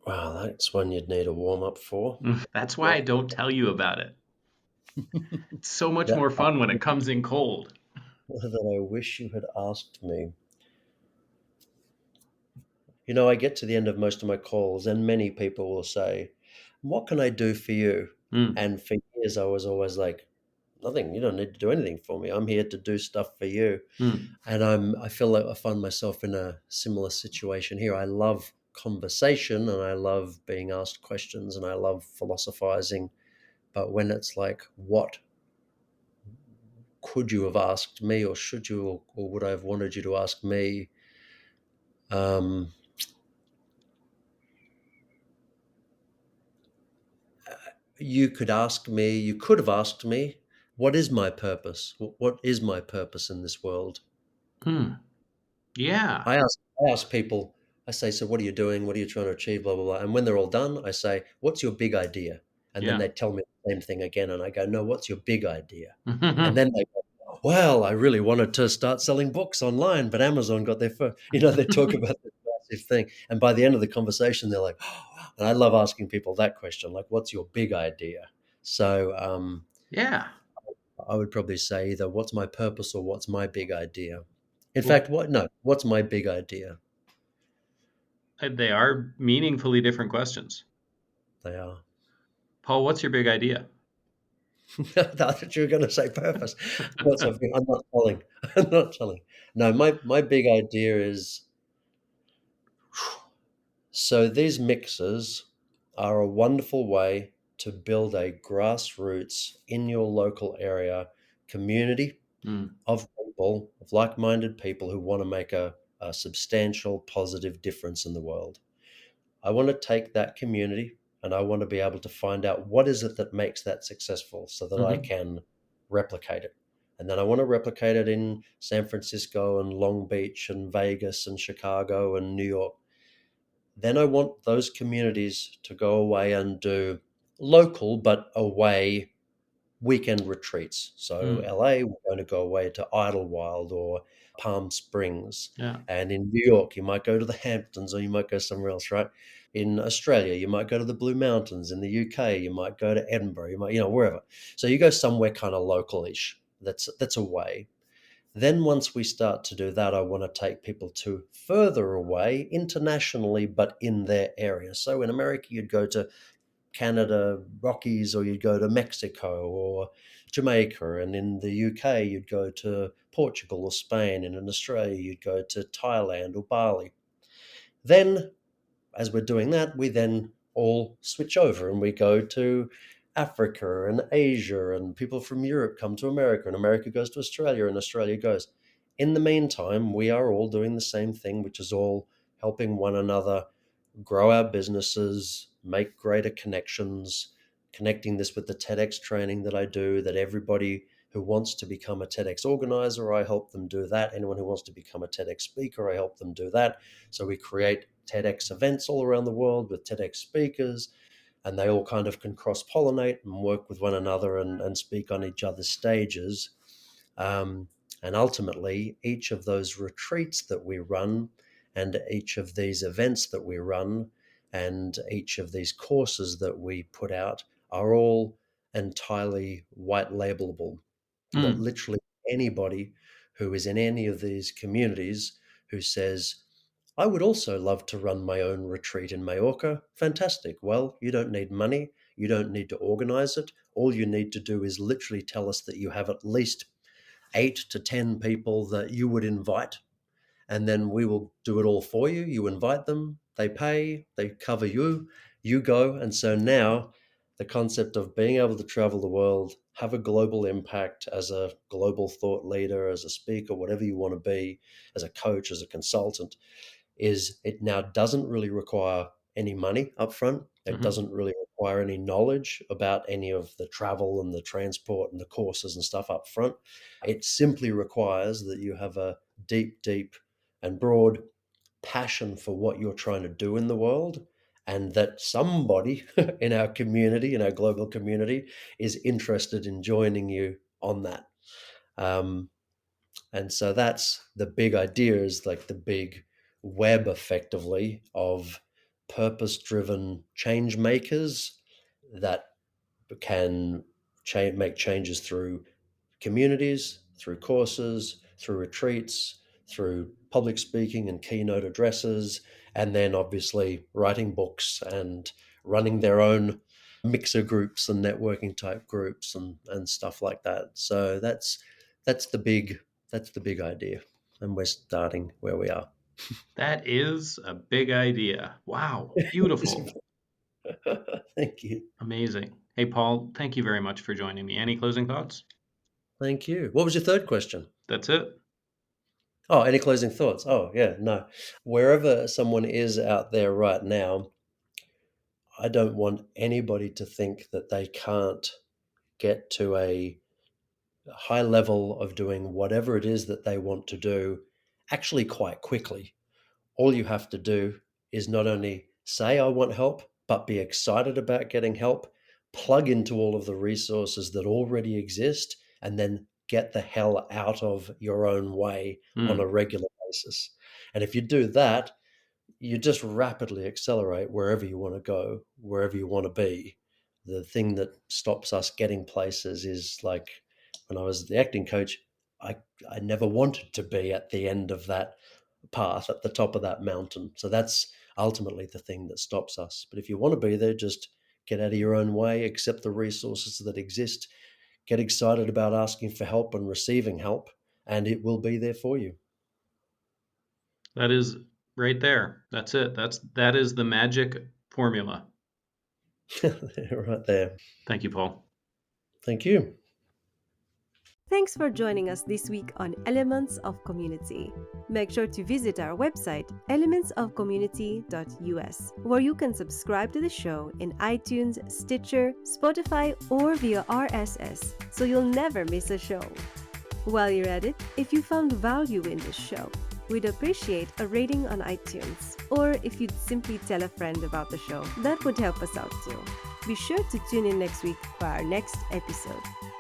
S3: Wow, that's one you'd need a warm up for.
S2: That's why I don't tell you about it. It's so much
S3: That
S2: more fun when it comes in cold.
S3: that I wish you had asked me. I get to the end of most of my calls, and many people will say, what can I do for you?
S2: Mm,
S3: And for years, I was always like, nothing. You don't need to do anything for me. I'm here to do stuff for you.
S2: mm.
S3: And I feel like I find myself in a similar situation here. I love conversation and I love being asked questions and I love philosophizing. But when it's like, what could you have asked me, or should you, or would I have wanted you to ask me? Um, you could have asked me, what is my purpose? What is my purpose in this world?
S2: Hmm. Yeah.
S3: I ask people, I say, so what are you doing? What are you trying to achieve? Blah, blah, blah. And when they're all done, I say, what's your big idea? And then
S2: Yeah.
S3: they tell me same thing again. And I go, no, what's your big idea? And then they go, well, I really wanted to start selling books online, but Amazon got there first. They talk about this massive thing. And by the end of the conversation, they're like, oh, and I love asking people that question, like, what's your big idea? So
S2: Yeah.
S3: I would probably say either what's my purpose or what's my big idea. In
S2: Well,
S3: fact, what's my big idea?
S2: they are meaningfully different questions.
S3: They are.
S2: Paul, what's your big idea?
S3: I thought you were going to say purpose. Not something. I'm not telling. I'm not telling. No, my big idea is so these mixers are a wonderful way to build a grassroots in your local area community
S2: Mm,
S3: of people, of like-minded people who want to make a substantial positive difference in the world. I want to take that community and I want to be able to find out what is it that makes that successful so that I
S2: hmm
S3: can replicate it. And then I want to replicate it in San Francisco and Long Beach and Vegas and Chicago and New York. Then I want those communities to go away and do local but away weekend retreats. So
S2: mm,
S3: LA, we're going to go away to Idlewild or Palm Springs.
S2: yeah.
S3: And in New York, you might go to the Hamptons or you might go somewhere else, right? In Australia, you might go to the Blue Mountains. In the UK, you might go to Edinburgh, you might, wherever. So you go somewhere kind of local-ish that's away. Then once we start to do that, I want to take people to further away internationally, but in their area. So in America, you'd go to Canada Rockies, or you'd go to Mexico or Jamaica, and in the UK you'd go to Portugal or Spain, and in Australia you'd go to Thailand or Bali. Then, as we're doing that, we then all switch over and we go to Africa and Asia, and people from Europe come to America, and America goes to Australia, and Australia goes. In the meantime, we are all doing the same thing, which is all helping one another grow our businesses, make greater connections, connecting this with the TEDx training that I do, that everybody who wants to become a TEDx organizer, I help them do that. Anyone who wants to become a TEDx speaker, I help them do that. So we create TEDx events all around the world with TEDx speakers, and they all kind of can cross pollinate and work with one another and speak on each other's stages. Um, and ultimately, each of those retreats that we run, and each of these events that we run, and each of these courses that we put out are all entirely white labelable. That
S2: Mm.
S3: literally anybody who is in any of these communities who says, I would also love to run my own retreat in Majorca. Fantastic. Well, you don't need money. You don't need to organize it. All you need to do is literally tell us that you have at least 8 to 10 people that you would invite, and then we will do it all for you. You invite them, they pay, they cover you, you go. And so now the concept of being able to travel the world, have a global impact as a global thought leader, as a speaker, whatever you want to be, as a coach, as a consultant, is it now doesn't really require any money up front. It
S2: hmm
S3: doesn't really require any knowledge about any of the travel and the transport and the courses and stuff up front. It simply requires that you have a deep, deep and broad passion for what you're trying to do in the world, and that somebody in our community, in our global community, is interested in joining you on that. Um, and so that's the big idea, is like the big web effectively of purpose driven change makers that can make changes through communities, through courses, through retreats, through public speaking and keynote addresses, and then obviously writing books and running their own mixer groups and networking type groups and stuff like that. So that's the big that's the big idea. And we're starting where we are.
S2: That is a big idea. Wow. Beautiful.
S3: Thank you.
S2: Amazing. Hey, Paul, thank you very much for joining me. Any closing thoughts?
S3: Thank you. What was your third question?
S2: That's it.
S3: Oh, any closing thoughts? Oh, yeah, no. Wherever someone is out there right now, I don't want anybody to think that they can't get to a high level of doing whatever it is that they want to do actually quite quickly. All you have to do is not only say, I want help, but be excited about getting help, plug into all of the resources that already exist, and then get the hell out of your own way on a
S2: Mm.
S3: regular basis. And if you do that, you just rapidly accelerate wherever you want to go, wherever you want to be. The thing that stops us getting places is, like, when I was the acting coach, I, I never wanted to be at the end of that path, at the top of that mountain. So that's ultimately the thing that stops us. But if you want to be there, just get out of your own way, accept the resources that exist, get excited about asking for help and receiving help, and it will be there for you.
S2: That is right there. That's it. That is the magic formula.
S3: Right there.
S2: Thank you, Paul.
S3: Thank you.
S4: Thanks for joining us this week on Elements of Community. Make sure to visit our website, elementsofcommunity.us, where you can subscribe to the show in iTunes, Stitcher, Spotify, or via RSS, so you'll never miss a show. While you're at it, if you found value in this show, we'd appreciate a rating on iTunes, or if you'd simply tell a friend about the show, that would help us out too. Be sure to tune in next week for our next episode.